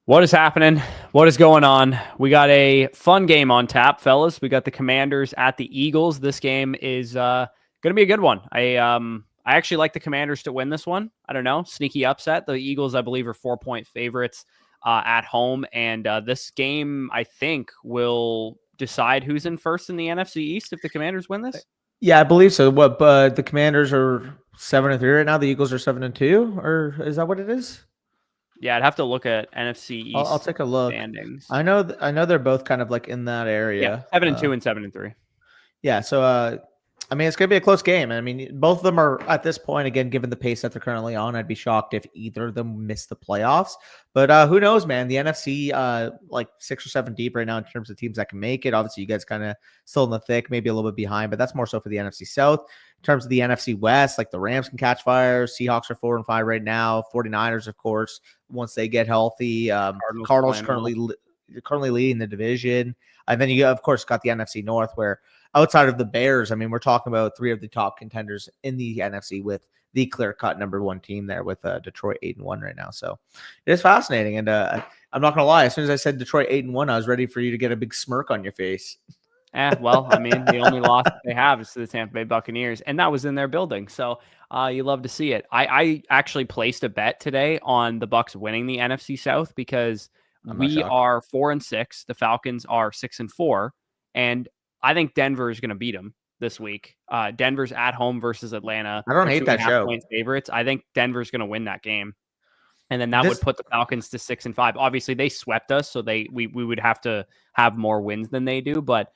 What is happening? What is going on? We got a fun game on tap, fellas. We got the Commanders at the Eagles. This game is going to be a good one. I actually like the Commanders to win this one. I don't know, sneaky upset. The Eagles, I believe, are 4-point favorites at home, and this game, I think, will decide who's in first in the NFC East if the Commanders win this. Yeah, I believe so. The Commanders are 7-3 right now. The Eagles are 7-2, or is that what it is? Yeah, I'd have to look at NFC East. I'll take a look. Standings. I know they're both kind of like in that area. Yeah, 7-2 and 7-3. Yeah, so I mean, it's going to be a close game. I mean, both of them are at this point, again, given the pace that they're currently on, I'd be shocked if either of them miss the playoffs. But who knows, man? The NFC, like 6 or 7 deep right now in terms of teams that can make it. Obviously, you guys kind of still in the thick, maybe a little bit behind, but that's more so for the NFC South. In terms of the NFC West, like the Rams can catch fire. Seahawks are 4-5 right now. 49ers, of course, once they get healthy. Cardinals currently leading the division. And then you, of course, got the NFC North, where outside of the Bears, I mean, we're talking about 3 of the top contenders in the NFC with the clear-cut number 1 team there with Detroit 8-1 right now. So it is fascinating. And I'm not going to lie, as soon as I said Detroit 8-1, I was ready for you to get a big smirk on your face. Well, I mean, the only loss they have is to the Tampa Bay Buccaneers, and that was in their building. So you love to see it. I actually placed a bet today on the Bucs winning the NFC South because we are 4-6. The Falcons are 6-4, and I think Denver is going to beat them this week. Denver's at home versus Atlanta. I don't hate that show. Point favorites. I think Denver's going to win that game. And then that would put the Falcons to 6-5. Obviously, they swept us, so we would have to have more wins than they do. But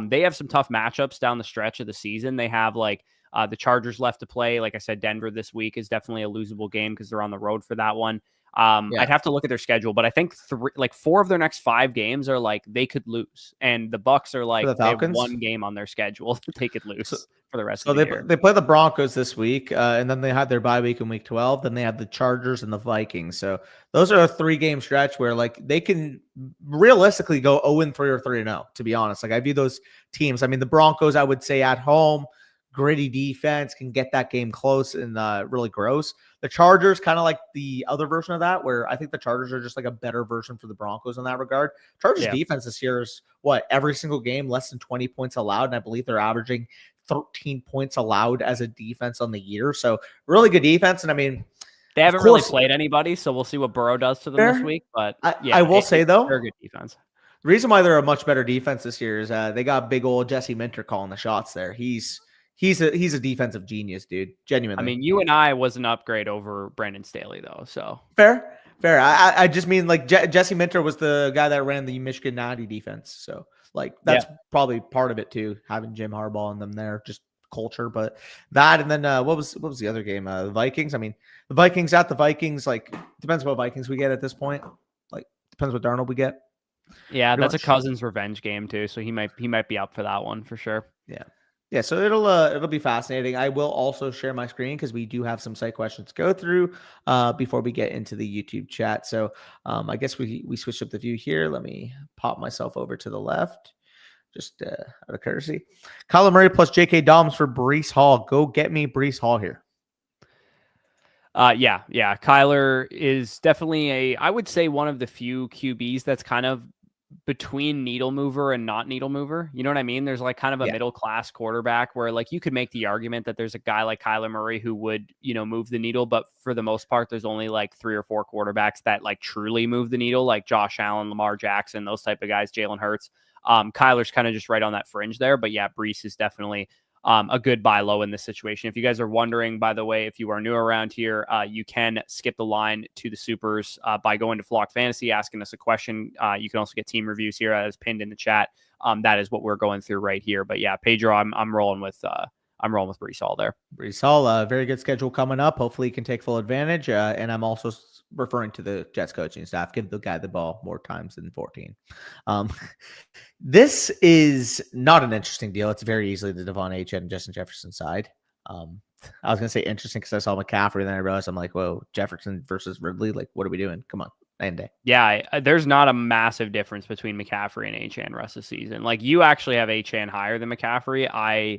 they have some tough matchups down the stretch of the season. They have like the Chargers left to play. Like I said, Denver this week is definitely a losable game because they're on the road for that one. I'd have to look at their schedule, but I think 4 of their next 5 games are like they could lose, and the Bucs are like they have 1 game on their schedule that they could lose for the rest of the year. They play the Broncos this week, and then they had their bye week in week 12. Then they have the Chargers and the Vikings. So those are a 3-game stretch where like they can realistically go 0-3 or 3-0. To be honest, like I view those teams. I mean, the Broncos, I would say at home. Gritty defense can get that game close and really gross. The Chargers kind of like the other version of that, where I think the Chargers are just like a better version for the Broncos in that regard. Chargers defense this year is every single game less than 20 points allowed, and I believe they're averaging 13 points allowed as a defense on the year. So really good defense, and I mean they haven't really played anybody, so we'll see what Burrow does to them this week. But I will say though, they're a good defense. The reason why they're a much better defense this year is they got big old Jesse Minter calling the shots there. He's a defensive genius, dude. Genuinely. I mean, you and I was an upgrade over Brandon Staley, though. So fair. I just mean like Jesse Minter was the guy that ran the Michigan Natty defense. So like that's probably part of it too, having Jim Harbaugh and them there, just culture. But that, and then what was the other game? The Vikings. I mean, the Vikings at the Vikings. Like depends what Vikings we get at this point. Like depends what Darnold we get. Yeah, that's a Cousins revenge game too. So he might be up for that one for sure. Yeah, so it'll be fascinating. I will also share my screen because we do have some site questions to go through before we get into the YouTube chat. So I guess we switched up the view here. Let me pop myself over to the left, just out of courtesy. Kyler Murray plus J.K. Dobbins for Breece Hall. Go get me Breece Hall here. Yeah. Kyler is definitely I would say one of the few QBs that's kind of between needle mover and not needle mover. You know what I mean? There's like kind of a middle class quarterback where like you could make the argument that there's a guy like Kyler Murray who would, move the needle. But for the most part, there's only like 3 or 4 quarterbacks that like truly move the needle, like Josh Allen, Lamar Jackson, those type of guys, Jalen Hurts. Kyler's kind of just right on that fringe there. But yeah, Breece is definitely a good buy low in this situation. If you guys are wondering, by the way, if you are new around here, you can skip the line to the supers by going to Flock Fantasy, asking us a question. You can also get team reviews here as pinned in the chat. That is what we're going through right here. But yeah, Pedro, I'm rolling with Breece Hall there. Breece Hall, very good schedule coming up. Hopefully, he can take full advantage. And I'm also referring to the Jets coaching staff. Give the guy the ball more times than 14. This is not an interesting deal. It's very easily the Devon H. and Justin Jefferson side. I was going to say interesting because I saw McCaffrey, and then I realized I'm like, whoa, Jefferson versus Ridley. Like, what are we doing? Come on. night and day. Yeah, there's not a massive difference between McCaffrey and Achane rest of the season. Like, you actually have Achane higher than McCaffrey. I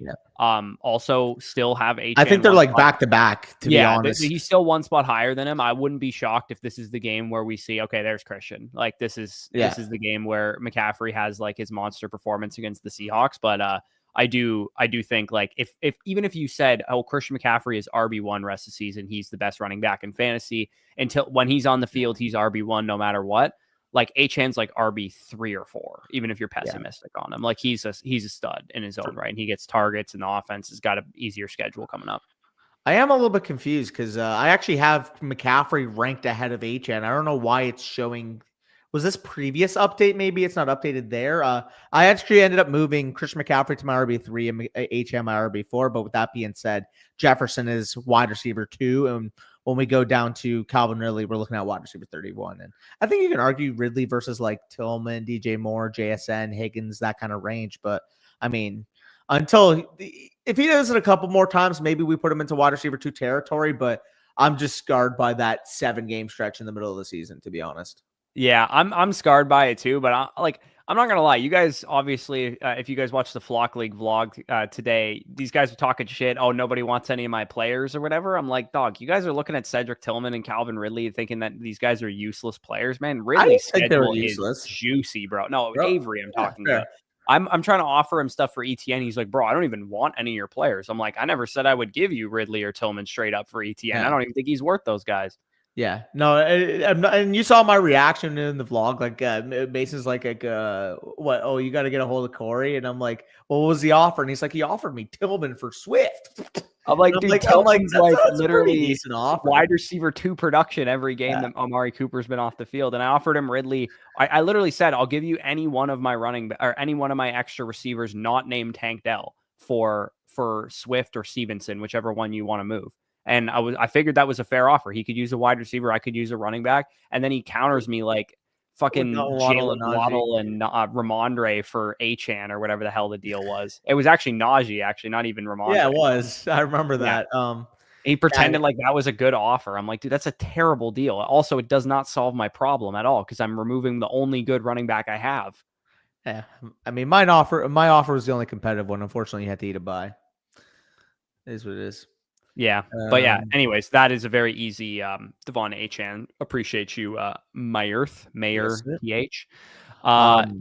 also still have Achane. I think they're like back to back, to be honest. He's still one spot higher than him. I wouldn't be shocked if this is the game where we see, okay, there's Christian. Like, this is the game where McCaffrey has like his monster performance against the Seahawks. But I do think, like, if even if you said, oh, Christian McCaffrey is RB1 rest of the season, he's the best running back in fantasy, until when he's on the field, he's RB1 no matter what. Like, Achane's like RB3 or 4, even if you're pessimistic on him. Like, he's a stud in his own right, and he gets targets, and the offense has got an easier schedule coming up. I am a little bit confused because I actually have McCaffrey ranked ahead of HN. I don't know why it's showing. Was this previous update? Maybe it's not updated there. I actually ended up moving Christian McCaffrey to my RB3 and HM my RB4. But with that being said, Jefferson is wide receiver 2. And when we go down to Calvin Ridley, we're looking at wide receiver 31. And I think you can argue Ridley versus like Tillman, DJ Moore, JSN, Higgins, that kind of range. But I mean, if he does it a couple more times, maybe we put him into wide receiver 2 territory. But I'm just scarred by that 7-game stretch in the middle of the season, to be honest. Yeah, I'm scarred by it too, but I'm not gonna lie. You guys obviously, if you guys watched the Flock League vlog today, these guys were talking shit. Oh, nobody wants any of my players or whatever. I'm like, dog, you guys are looking at Cedric Tillman and Calvin Ridley, thinking that these guys are useless players. Man, Ridley's schedule is juicy, bro. No, Avery, I'm talking about. I'm trying to offer him stuff for ETN. He's like, bro, I don't even want any of your players. I'm like, I never said I would give you Ridley or Tillman straight up for ETN. I don't even think he's worth those guys. Yeah, no, and you saw my reaction in the vlog. Like, Mason's like, what? Oh, you got to get a hold of Corey, and I'm like, well, what was the offer? And he's like, he offered me Tillman for Swift. I'm like, dude, Tillman's like literally offer. Wide receiver 2 production every game that Amari Cooper's been off the field, and I offered him Ridley. I literally said, I'll give you any one of my any one of my extra receivers not named Tank Dell for Swift or Stevenson, whichever one you want to move. And I figured that was a fair offer. He could use a wide receiver. I could use a running back. And then he counters me like fucking Jalen Waddle and Ramondre for Achane or whatever the hell the deal was. It was actually Najee, not even Ramondre. Yeah, it was. I remember that. He pretended like that was a good offer. I'm like, dude, that's a terrible deal. Also, it does not solve my problem at all because I'm removing the only good running back I have. Yeah, I mean, my offer was the only competitive one. Unfortunately, you had to eat a buy. It is what it is. Yeah, but yeah, anyways, that is a very easy Devon Achane. Appreciate you, Mayor PH.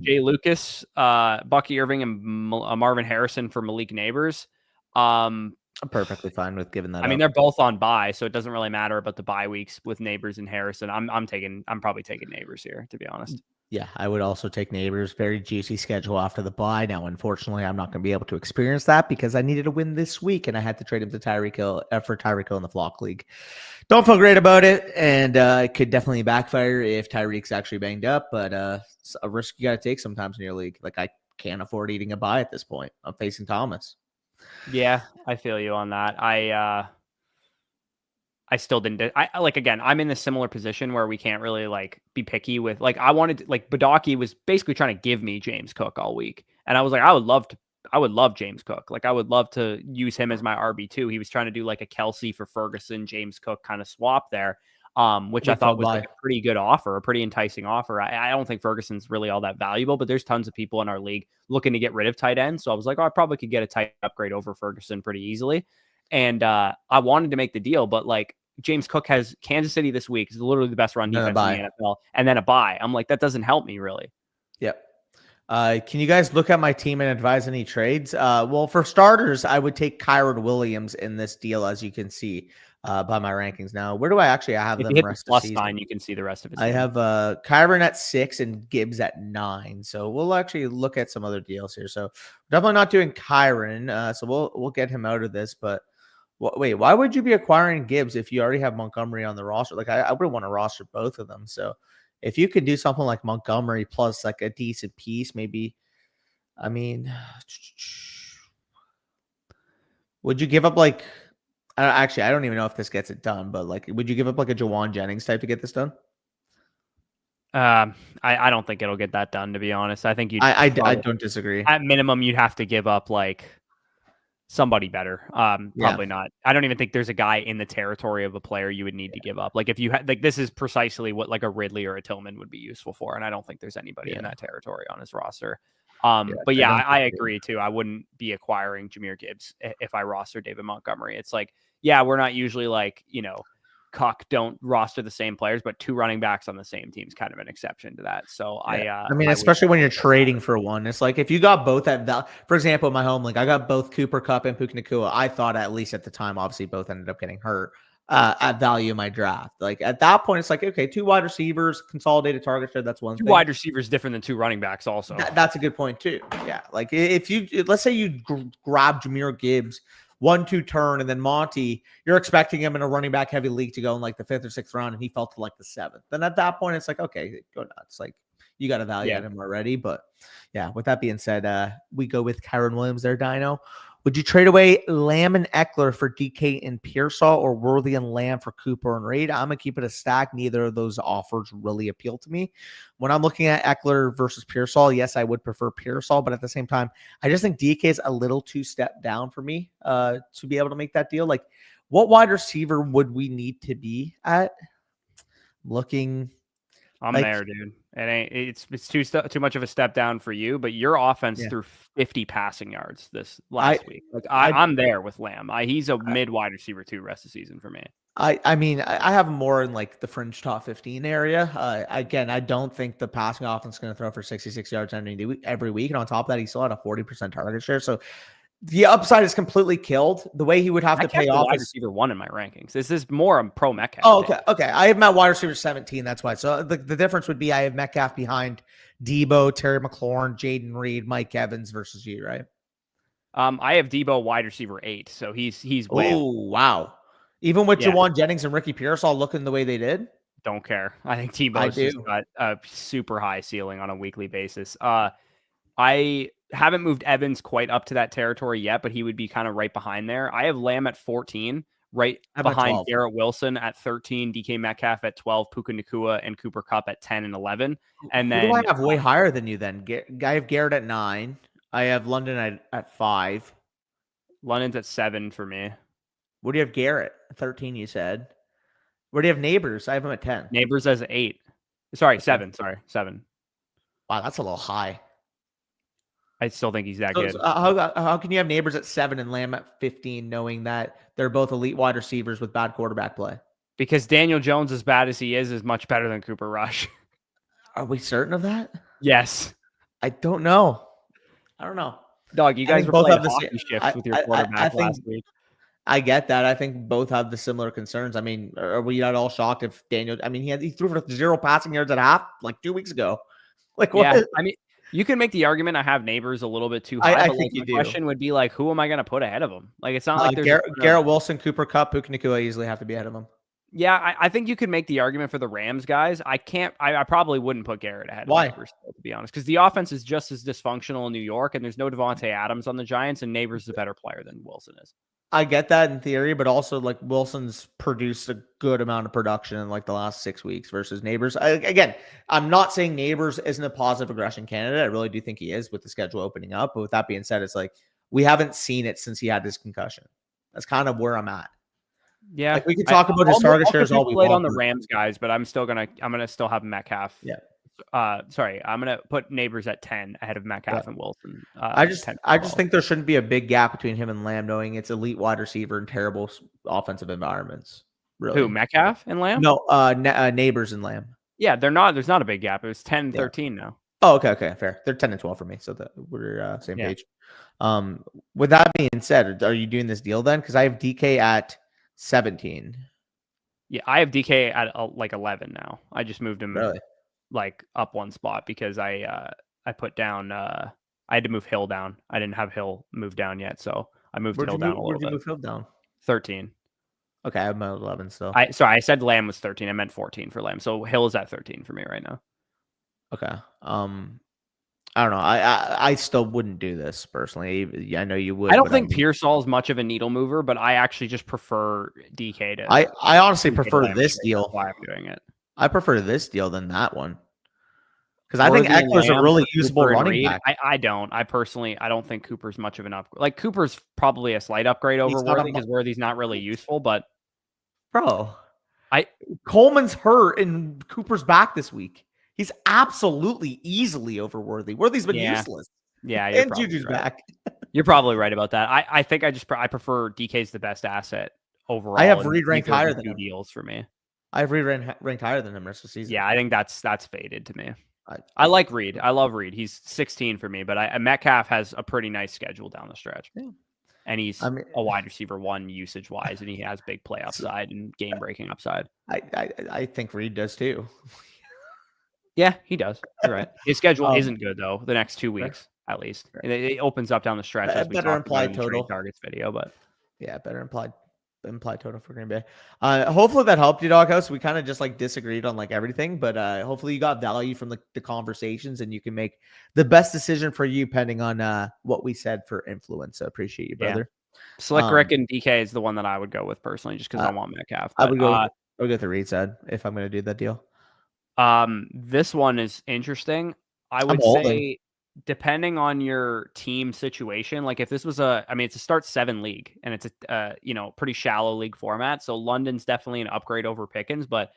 Jay Lucas, Bucky Irving, and Marvin Harrison for Malik Neighbors. I'm perfectly fine with giving that. I mean, they're both on bye, so it doesn't really matter about the bye weeks with Neighbors and Harrison. I'm probably taking Neighbors here, to be honest. Yeah, I would also take Neighbors. Very juicy schedule after the bye. Now, unfortunately, I'm not going to be able to experience that because I needed a win this week, and I had to trade him to Tyreek Hill for Tyreek Hill in the Flock League. Don't feel great about it, and it could definitely backfire if Tyreek's actually banged up, but it's a risk you got to take sometimes in your league. Like, I can't afford eating a bye at this point. I'm facing Thomas. Yeah, I feel you on that. I still didn't. Again, I'm in a similar position where we can't really like be picky with like I wanted like Badaki was basically trying to give me James Cook all week, and I was like, I would love James Cook. Like I would love to use him as my RB2. He was trying to do like a Kelsey for Ferguson, James Cook kind of swap there, which I thought was like a pretty good offer, a pretty enticing offer. I don't think Ferguson's really all that valuable, but there's tons of people in our league looking to get rid of tight ends. So I was like, oh, I probably could get a tight upgrade over Ferguson pretty easily. And I wanted to make the deal, but like James Cook has Kansas City this week. It's literally the best run defense in the NFL. And then a bye. I'm like, that doesn't help me really. Yep. Can you guys look at my team and advise any trades? Well, for starters, I would take Kyron Williams in this deal, as you can see by my rankings. Now, where do I actually have them? If you hit the +9, you can see the rest of it. I have Kyron at 6 and Gibbs at 9. So we'll actually look at some other deals here. So definitely not doing Kyron. So we'll get him out of this. But wait, why would you be acquiring Gibbs if you already have Montgomery on the roster? Like I would want to roster both of them. So if you could do something like Montgomery plus like a decent piece, maybe, I mean, would you give up like, actually, I don't even know if this gets it done, but like, would you give up like a Jawan Jennings type to get this done? I don't think it'll get that done, to be honest. I think I don't disagree. At minimum, you'd have to give up like somebody better. Probably not. I don't even think there's a guy in the territory of a player you would need to give up. Like if you had like this is precisely what like a Ridley or a Tillman would be useful for, and I don't think there's anybody in that territory on his roster. But yeah, I agree too. I wouldn't be acquiring Jahmyr Gibbs if I roster David Montgomery. It's like, yeah, we're not usually like, cuck don't roster the same players, but 2 running backs on the same team is kind of an exception to that. So I mean, especially when you're trading for one, it's like if you got both for example, in my home league, I got both Cooper Kupp and Puka Nacua. I thought at least at the time, obviously both ended up getting hurt at value in my draft. Like at that point, it's like, okay, 2 wide receivers, consolidated target share. That's one thing. 2 wide receivers different than 2 running backs also. That's a good point too. Yeah. Like if let's say you grab Jahmyr Gibbs, 1-2 turn, and then Monty, you're expecting him in a running back heavy league to go in like the 5th or 6th round, and he fell to like the 7th. Then at that point, it's like, okay, go nuts. Like you got to value at him already. But yeah, with that being said, we go with Kyron Williams there, Dino. Would you trade away Lamb and Eckler for DK and Pearsall, or Worthy and Lamb for Cooper and Reid? I'm going to keep it a stack. Neither of those offers really appeal to me. When I'm looking at Eckler versus Pearsall, yes, I would prefer Pearsall, but at the same time, I just think DK is a little too step down for me to be able to make that deal. Like, what wide receiver would we need to be at? I'm there, dude. It's too much of a step down for you, but your offense threw 50 passing yards this last week. Like I'm there with Lamb. He's a mid wide receiver 2 rest of the season for me. I mean, I have more in like the fringe top 15 area. Again, I don't think the passing offense is going to throw for 66 yards every week. And on top of that, he still had a 40% target share. So the upside is completely killed. The way he would have to pay off wide receiver 1 in my rankings. This is more a pro Metcalf. Oh, okay. I have my wide receiver 17. That's why. So the difference would be I have Metcalf behind Debo, Terry McLaurin, Jaden Reed, Mike Evans versus you, right? I have Debo wide receiver 8. So he's way. Oh, wow. Even with Jawan Jennings and Ricky Pearsall looking the way they did? Don't care. I think Debo's just got a super high ceiling on a weekly basis. I haven't moved Evans quite up to that territory yet, but he would be kind of right behind there. I have Lamb at 14, right behind Garrett Wilson at 13, DK Metcalf at 12, Puka Nacua and Cooper Kupp at 10 and 11. And then who do I have way higher than you then? I have Garrett at 9. I have London at 5. London's at 7 for me. Where do you have Garrett? 13, you said. Where do you have Neighbors? I have him at 10. Neighbors as 8. Sorry, 7. Sorry, 7. Wow, that's a little high. I still think he's that good. How can you have Neighbors at 7 and Lamb at 15, knowing that they're both elite wide receivers with bad quarterback play? Because Daniel Jones, as bad as he is much better than Cooper Rush. Are we certain of that? Yes. I don't know. I don't know. Dog, you guys were both playing hockey shifts with your quarterback last week. I get that. I think both have the similar concerns. I mean, are we not all shocked if Daniel? I mean, he threw for 0 passing yards at half like 2 weeks ago. Like what? Yeah, I mean, you can make the argument I have Neighbors a little bit too high. I but think you do. The question would be like, who am I going to put ahead of him? Like, it's not like there's Garrett Wilson, Cooper Kupp, Puka Nacua easily have to be ahead of him. Yeah, I think you could make the argument for the Rams guys. I probably wouldn't put Garrett ahead. Why? Of Neighbors, to be honest, because the offense is just as dysfunctional in New York, and there's no Devontae Adams on the Giants, and Neighbors is a better player than Wilson is. I get that in theory, but also like Wilson's produced a good amount of production in like the last 6 weeks versus Neighbors. Again, I'm not saying Neighbors isn't a positive aggression candidate. I really do think he is with the schedule opening up. But with that being said, it's like we haven't seen it since he had this concussion. That's kind of where I'm at. Yeah, like we could talk about his target shares all we want. On the Rams guys, but I'm gonna still have Metcalf. Yeah. Sorry, I'm gonna put Neighbors at 10 ahead of Metcalf and Wilson. I just think there shouldn't be a big gap between him and Lamb, knowing it's elite wide receiver in terrible offensive environments. Really, who Metcalf and Lamb? No, Neighbors and Lamb. Yeah, they're not. There's not a big gap. It was 10-13 now. Oh, okay, fair. They're 10 and 12 for me, so that we're same page. With that being said, are you doing this deal then? Because I have DK at 17. Yeah, I have DK at like 11 now. I just moved him like up one spot because I put down I had to move Hill down. I didn't have Hill moved down yet, so I moved Hill down a little bit. Where'd you move Hill down? 13. Okay, I have my 11 still. I said Lamb was 13. I meant 14 for Lamb. So Hill is at 13 for me right now. Okay. I don't know. I still wouldn't do this personally. I know you would. I don't think Pearsall is much of a needle mover, but I actually just prefer DK to. I honestly prefer this deal. Why I'm doing it. I prefer this deal than that one. Because I think Worthy and Eckler's a Lamb really for usable Cooper and running Reed. back. I don't. I personally, I don't think Cooper's much of an upgrade. Like Cooper's probably a slight upgrade over He's not Worthy because Worthy's not really useful. But bro. I Coleman's hurt and Cooper's back this week. He's absolutely easily over Worthy. Worthy's been useless. Yeah, you're And probably Juju's right. back. You're probably right about that. I think I prefer DK's the best asset overall. I have Reed ranked higher than two him. deals for me. I have Reed ranked higher than him rest of the season. Yeah, I think that's faded to me. I like Reed. I love Reed. He's 16 for me, but Metcalf has a pretty nice schedule down the stretch. Yeah. And he's a wide receiver one usage wise, and he has big play upside and game breaking upside. I think Reed does too. Yeah, he does. You're right. His schedule isn't good though. The next 2 weeks, at least, it opens up down the stretch as we better talked about implied in the total trade targets video. But yeah, better implied total for Green Bay. Hopefully that helped you, Doghouse. We kind of just like disagreed on like everything, but hopefully you got value from the conversations and you can make the best decision for you depending on what we said for influence. So appreciate you, brother. Slick Rick and DK is the one that I would go with personally, just because I want Metcalf. But, I would go with the Reed side if I'm going to do that deal. This one is interesting. I would say, depending on your team situation, like if this was it's a start 7 league and it's a pretty shallow league format. So London's definitely an upgrade over Pickens, but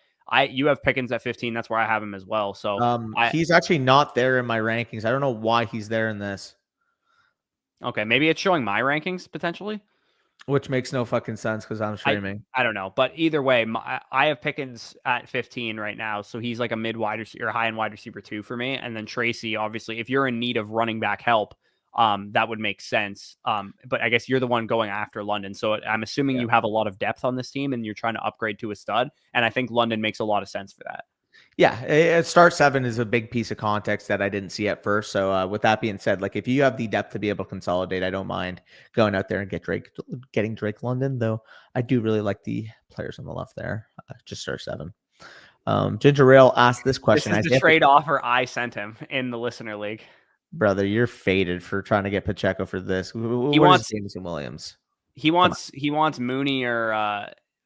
you have Pickens at 15. That's where I have him as well. So he's actually not there in my rankings. I don't know why he's there in this. Okay, maybe it's showing my rankings potentially. Which makes no fucking sense because I'm streaming. I don't know. But either way, I have Pickens at 15 right now. So he's like a mid wide receiver or high end wide receiver 2 for me. And then Tracy, obviously, if you're in need of running back help, that would make sense. But I guess you're the one going after London. So I'm assuming you have a lot of depth on this team and you're trying to upgrade to a stud. And I think London makes a lot of sense for that. Yeah, start 7 is a big piece of context that I didn't see at first. So with that being said, like if you have the depth to be able to consolidate, I don't mind going out there and getting Drake London, though I do really like the players on the left there. Just start 7. Ginger Rail asked this question. This is the trade offer I sent him in the listener league. Brother, you're faded for trying to get Pacheco for this. He wants Jameson Williams. He wants Mooney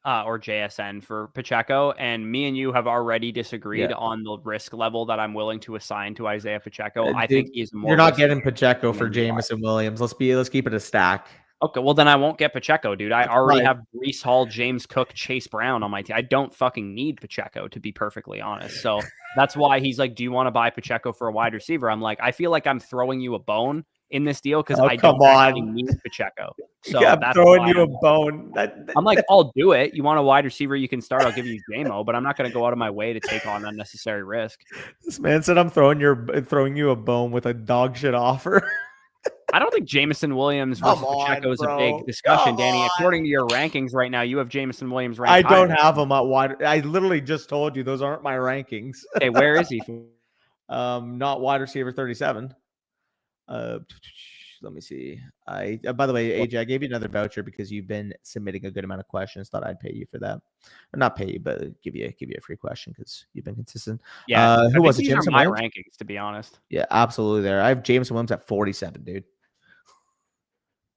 or JSN for Pacheco, and me and you have already disagreed on the risk level that I'm willing to assign to Isaiah Pacheco. I think he's more. You're not getting Pacheco for Jameson Williams. Let's keep it a stack. Okay, well then I won't get Pacheco, dude. I already have Breece Hall, James Cook, Chase Brown on my team. I don't fucking need Pacheco, to be perfectly honest. So that's why he's like, "Do you want to buy Pacheco for a wide receiver?" I'm like, I feel like I'm throwing you a bone in this deal because I don't actually need Pacheco. So I'm throwing you a bone. I'm like, I'll do it. You want a wide receiver you can start? I'll give you JMO, but I'm not going to go out of my way to take on unnecessary risk. This man said I'm throwing you a bone with a dog shit offer. I don't think Jameson Williams versus Pacheco is a big discussion, Danny. According to your rankings right now, you have Jameson Williams ranked. I don't have him at wide. I literally just told you those aren't my rankings. Okay, where is he? Not wide receiver 37. Let me see. By the way, AJ, I gave you another voucher because you've been submitting a good amount of questions. Thought I'd pay you for that, or not pay you, but give you a free question because you've been consistent. Yeah, who was it? Jameson my rankings, to be honest. Yeah, absolutely. There, I have Jameson Williams at 47, dude.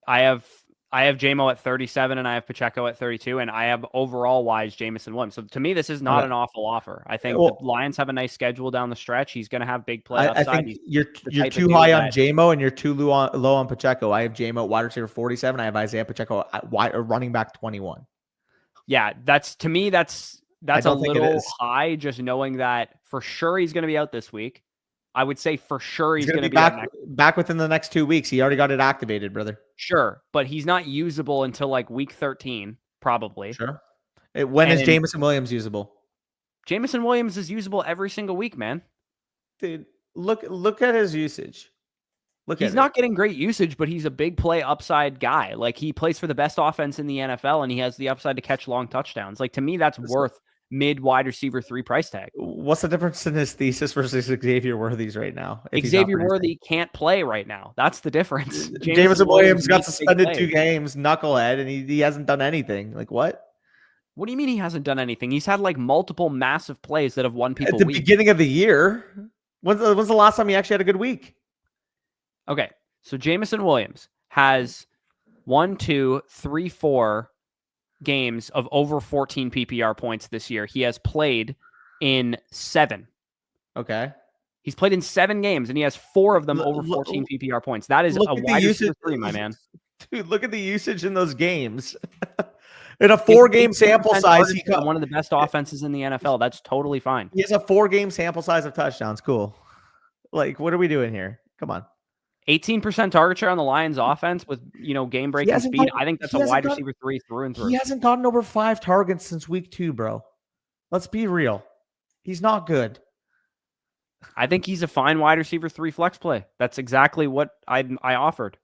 I have JMO at 37 and I have Pacheco at 32 and I have overall wise Jameson Williams. So to me, this is not an awful offer. I think the Lions have a nice schedule down the stretch. He's going to have big play upside. I think you're too high on JMO and you're too low on Pacheco. I have JMO wide receiver 47. I have Isaiah Pacheco at running back 21. Yeah, that's a little high just knowing that for sure he's going to be out this week. I would say for sure he's going to be back within the next 2 weeks. He already got it activated, brother. Sure, but he's not usable until like week 13, probably. Sure. When is Jameson Williams usable? Jameson Williams is usable every single week, man. Dude, look at his usage. He's not getting great usage, but he's a big play upside guy. Like he plays for the best offense in the NFL, and he has the upside to catch long touchdowns. Like to me, that's worth mid wide receiver 3 price tag. What's the difference in his thesis versus Xavier Worthy's right now? Xavier Worthy can't play right now. That's the difference. Jameson Williams got suspended 2 games, knucklehead, and he hasn't done anything. Like what? What do you mean he hasn't done anything? He's had like multiple massive plays that have won people at the beginning of the year. When's the last time he actually had a good week? Okay, so Jameson Williams has 1, 2, 3, 4 games of over 14 PPR points this year. He has played in 7. Okay. He's played in 7 games, and he has 4 of them over 14 PPR points. That is a wide receiver 3, my man. Dude, look at the usage in those games. In a 4-game sample size, he got one of the best offenses in the NFL. That's totally fine. He has a 4-game sample size of touchdowns. Cool. Like, what are we doing here? Come on. 18% target share on the Lions offense with, game-breaking speed. I think that's a wide receiver 3 through and through. He hasn't gotten over 5 targets since week 2, bro. Let's be real. He's not good. I think he's a fine wide receiver 3 flex play. That's exactly what I offered.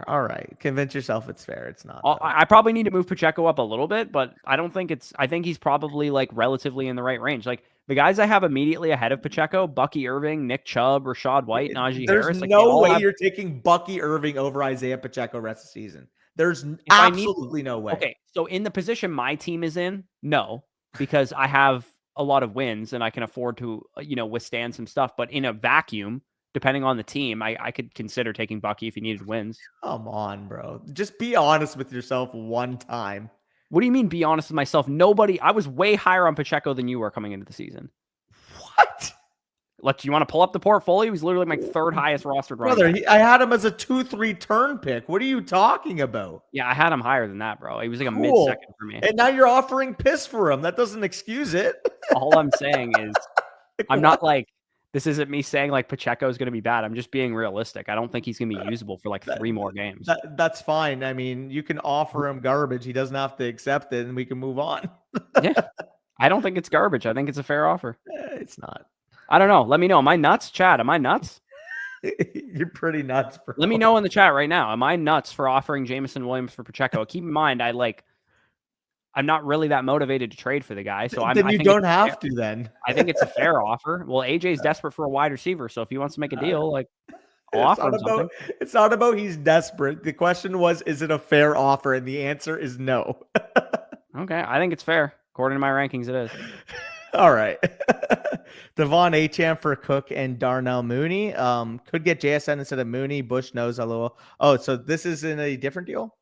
All right. Convince yourself it's fair. It's not. I probably need to move Pacheco up a little bit, but I think he's probably like relatively in the right range. Like the guys I have immediately ahead of Pacheco, Bucky Irving, Nick Chubb, Rashad White, Najee Harris. There's no way you're taking Bucky Irving over Isaiah Pacheco rest of the season. There's absolutely no way. Okay. So in the position my team is in, no, because I have a lot of wins and I can afford to, withstand some stuff. But in a vacuum, depending on the team, I could consider taking Bucky if he needed wins. Come on, bro. Just be honest with yourself one time. What do you mean be honest with myself? I was way higher on Pacheco than you were coming into the season. What? You want to pull up the portfolio? He's literally my 3rd highest rostered running back. I had him as a 2-3 turn pick. What are you talking about? Yeah, I had him higher than that, bro. He was like a mid-second for me. And now you're offering piss for him. That doesn't excuse it. All I'm saying is I'm not like, this isn't me saying like Pacheco is going to be bad. I'm just being realistic. I don't think he's going to be usable for like 3 more games. That's fine. I mean, you can offer him garbage. He doesn't have to accept it and we can move on. Yeah. I don't think it's garbage. I think it's a fair offer. It's not. I don't know. Let me know. Am I nuts, Chad? Am I nuts? You're pretty nuts, bro. Let me know in the chat right now. Am I nuts for offering Jameson Williams for Pacheco? Keep in mind, I'm not really that motivated to trade for the guy. So you don't have to then. I think it's a fair offer. Well, AJ's desperate for a wide receiver. So if he wants to make a deal, I'll offer him something. It's not about he's desperate. The question was, is it a fair offer? And the answer is no. Okay. I think it's fair. According to my rankings, it is. All right. Devon Achane for Cook and Darnell Mooney. Could get JSN instead of Mooney. Bush knows a little. Oh, so this is in a different deal?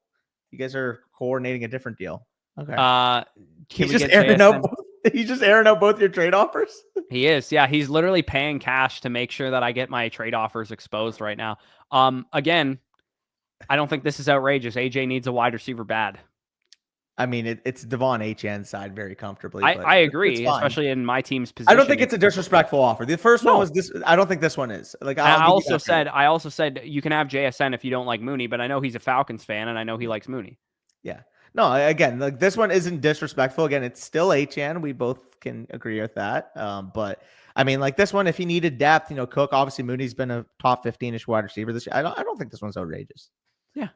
You guys are coordinating a different deal. Okay. He's just airing out both your trade offers? He is. Yeah. He's literally paying cash to make sure that I get my trade offers exposed right now. Again, I don't think this is outrageous. AJ needs a wide receiver bad. I mean, it's Devon Achane's side very comfortably. I agree, especially in my team's position. I don't think it's a disrespectful offer. The first one was this. I don't think this one is. I also said you can have JSN if you don't like Mooney, but I know he's a Falcons fan and I know he likes Mooney. Yeah. No, again, this one isn't disrespectful. Again, it's still Achane. We both can agree with that. But I mean, this one, if he needed depth, Cook, obviously Mooney's been a top 15-ish wide receiver this year. I don't think this one's outrageous. Yeah.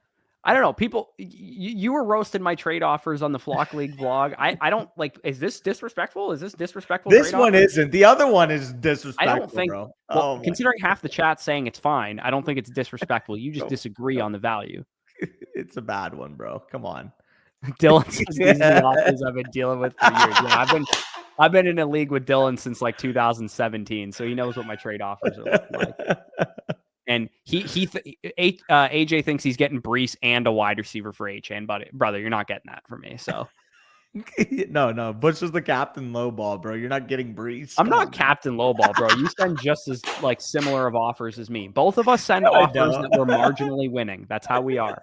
I don't know. People, you were roasting my trade offers on the Flock League vlog. I don't is this disrespectful? Is this disrespectful? This one isn't. The other one is disrespectful, I don't think, bro. Well, considering half the chat saying it's fine, I don't think it's disrespectful. You just disagree on the value. It's a bad one, bro. Come on. Dylan says these are the offers I've been dealing with for years. Yeah, I've been in a league with Dylan since 2017, so he knows what my trade offers are like. And AJ thinks he's getting Brees and a wide receiver for Achane, but brother, you're not getting that from me. So no, Bush is the captain low ball, bro. You're not getting Brees. I'm not captain low ball, bro. You send just as similar of offers as me. Both of us send offers that we're marginally winning. That's how we are.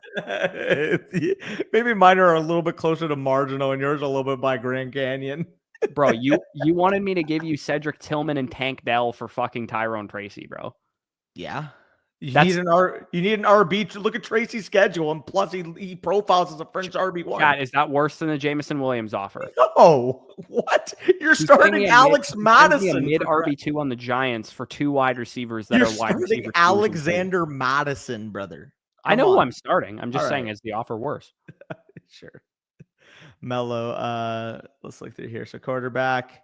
Maybe mine are a little bit closer to marginal, and yours are a little bit by Grand Canyon. Bro, you wanted me to give you Cedric Tillman and Tank Dell for fucking Tyrone Tracy, bro. Yeah. You need an RB. Look at Tracy's schedule, and plus he profiles as a French RB1. God, is that worse than the Jameson Williams offer? No. What? You're starting Alex Madison. A mid RB2 on the Giants for 2 wide receivers that are wide receiver. Alexander Madison, brother. I know who I'm starting. I'm just saying, is the offer worse? Sure. Mello. Let's look through here. So quarterback.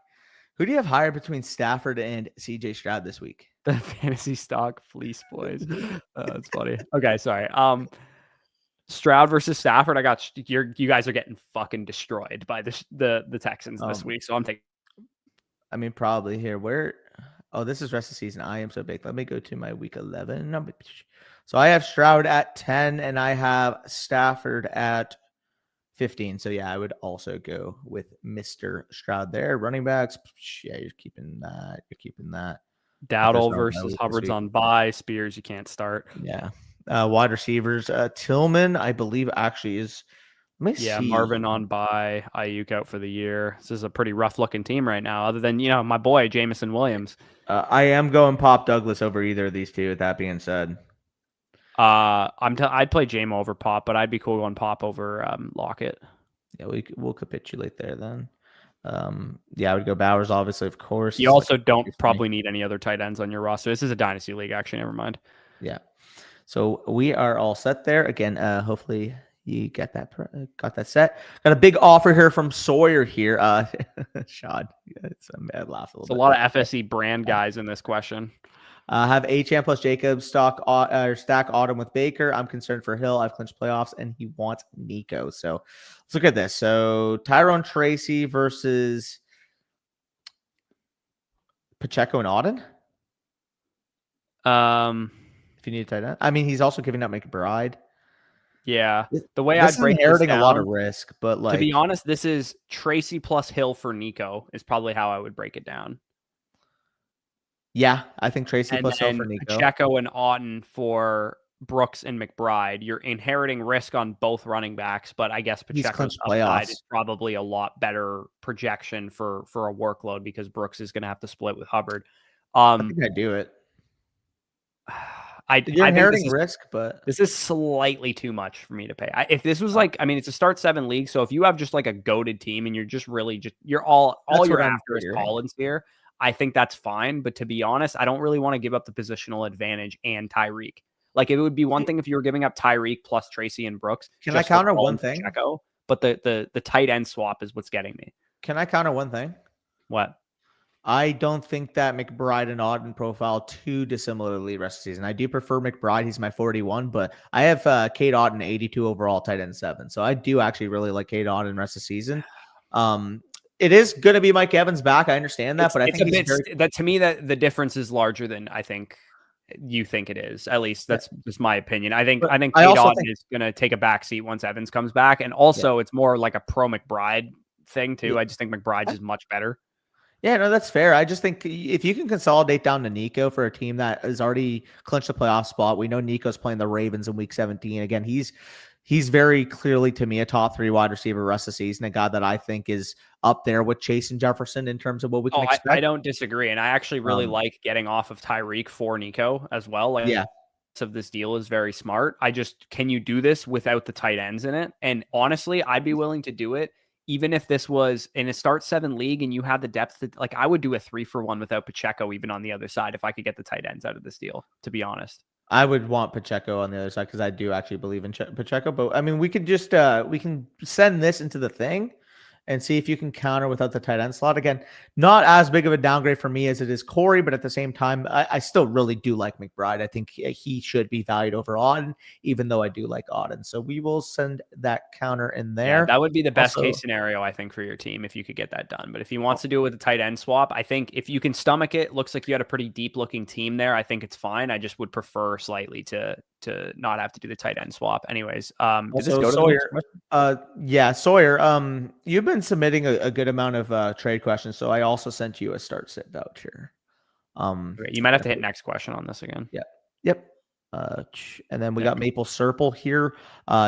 Who do you have higher between Stafford and CJ Stroud this week? The fantasy stock fleece boys. That's funny. Okay, sorry. Stroud versus Stafford. You guys are getting fucking destroyed by the Texans this week. So I'm taking. I mean, probably here. Where? Oh, this is rest of the season. I am so big. Let me go to my week 11. So I have Stroud at 10, and I have Stafford at 15. So yeah, I would also go with Mr. Stroud there. Running backs. Yeah, you're keeping that. Dowdle versus Hubbard's on bye. Spears, you can't start. Yeah. Wide receivers. Tillman, I believe, actually is. Let me see. Marvin on bye. Ayuk out for the year. This is a pretty rough looking team right now, other than, my boy, Jamison Williams. I am going Pop Douglas over either of these two, with that being said. I'd play Jamo over Pop, but I'd be cool going Pop over Lockett. Yeah, we'll capitulate there then. I would go Bowers, obviously, of course. You also don't probably need any other tight ends on your roster. This is a dynasty league, actually. Never mind. Yeah. So we are all set there. Again, hopefully you got that set. Got a big offer here from Sawyer here. Shad, it's a mad laugh. It's a lot of FSE brand guys in this question. Have Achane plus Jacob stack Autumn with Baker. I'm concerned for Hill. I've clinched playoffs, and he wants Nico. So let's look at this. So Tyrone Tracy versus Pacheco and Auden. If you need a tight end, I mean, he's also giving up McBride. Yeah, the way I'd break inheriting this down, a lot of risk, but to be honest, this is Tracy plus Hill for Nico is probably how I would break it down. Yeah, I think Tracy plus Hill for Nico. Pacheco and Auden for Brooks and McBride. You're inheriting risk on both running backs, but I guess Pacheco's upside is probably a lot better projection for a workload because Brooks is going to have to split with Hubbard. I think I'd do it. You're inheriting risk, but this is slightly too much for me to pay. If this was it's a start 7 league, so if you have just like a goated team and you're just really you're all you're after is Collins here, I think that's fine. But to be honest, I don't really want to give up the positional advantage and Tyreek. Like, it would be one thing if you were giving up Tyreek plus Tracy and Brooks. Can I counter one thing? But the tight end swap is what's getting me. Can I counter one thing? What? I don't think that McBride and Auden profile too dissimilarly rest of the season. I do prefer McBride. He's my 41, but I have Cade Auden 82 overall, tight end 7. So I do actually really like Cade Auden rest of the season. It is going to be Mike Evans back. I understand that, but I think that to me that the difference is larger than I think you think it is. At least that's just my opinion. I think Cade Auden is going to take a backseat once Evans comes back, and also it's more like a pro McBride thing too. I just think McBride's is much better. Yeah, no, that's fair. I just think if you can consolidate down to Nico for a team that has already clinched the playoff spot, we know Nico's playing the Ravens in week 17. Again, he's very clearly, to me, a top 3 wide receiver rest of the season, a guy that I think is up there with Chase and Jefferson in terms of what we can expect. I don't disagree. And I actually really like getting off of Tyreek for Nico as well. Of this deal is very smart. Can you do this without the tight ends in it? And honestly, I'd be willing to do it. Even if this was in a start 7 league and you had the depth, I would do a 3-for-1 without Pacheco, even on the other side, if I could get the tight ends out of this deal, to be honest. I would want Pacheco on the other side because I do actually believe in Pacheco. But I mean, we could just we can send this into the thing and see if you can counter without the tight end slot. Again, not as big of a downgrade for me as it is Corey, but at the same time, I still really do like McBride. I think he should be valued over Auden, even though I do like Auden. So we will send that counter in there. Yeah, that would be the best case scenario, I think, for your team if you could get that done. But if he wants to do it with a tight end swap, I think if you can stomach it, looks like you had a pretty deep looking team there. I think it's fine. I just would prefer slightly to not have to do the tight end swap. Anyways, did this go to Sawyer? Yeah, Sawyer. You've been submitting a good amount of trade questions, so I also sent you a start sit voucher. You might have to hit next question on this again. Yeah. Yep. And then we got Maple Serple here.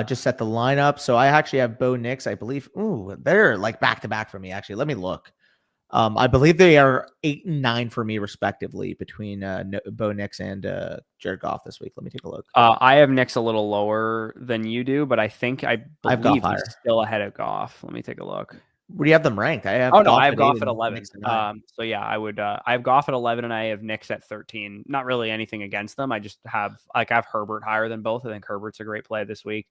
Just set the lineup. So I actually have Bo Nix, I believe. Ooh, they're like back to back for me. Actually, let me look. I believe they are 8 and 9 for me, respectively, between Bo Nix and Jared Goff this week. Let me take a look. I have Nix a little lower than you do, but I believe he's still ahead of Goff. Let me take a look. Where do you have them ranked? I have I have Goff at 11. So yeah, I have Goff at 11 and I have Nix at 13. Not really anything against them. I just have I have Herbert higher than both. I think Herbert's a great play this week.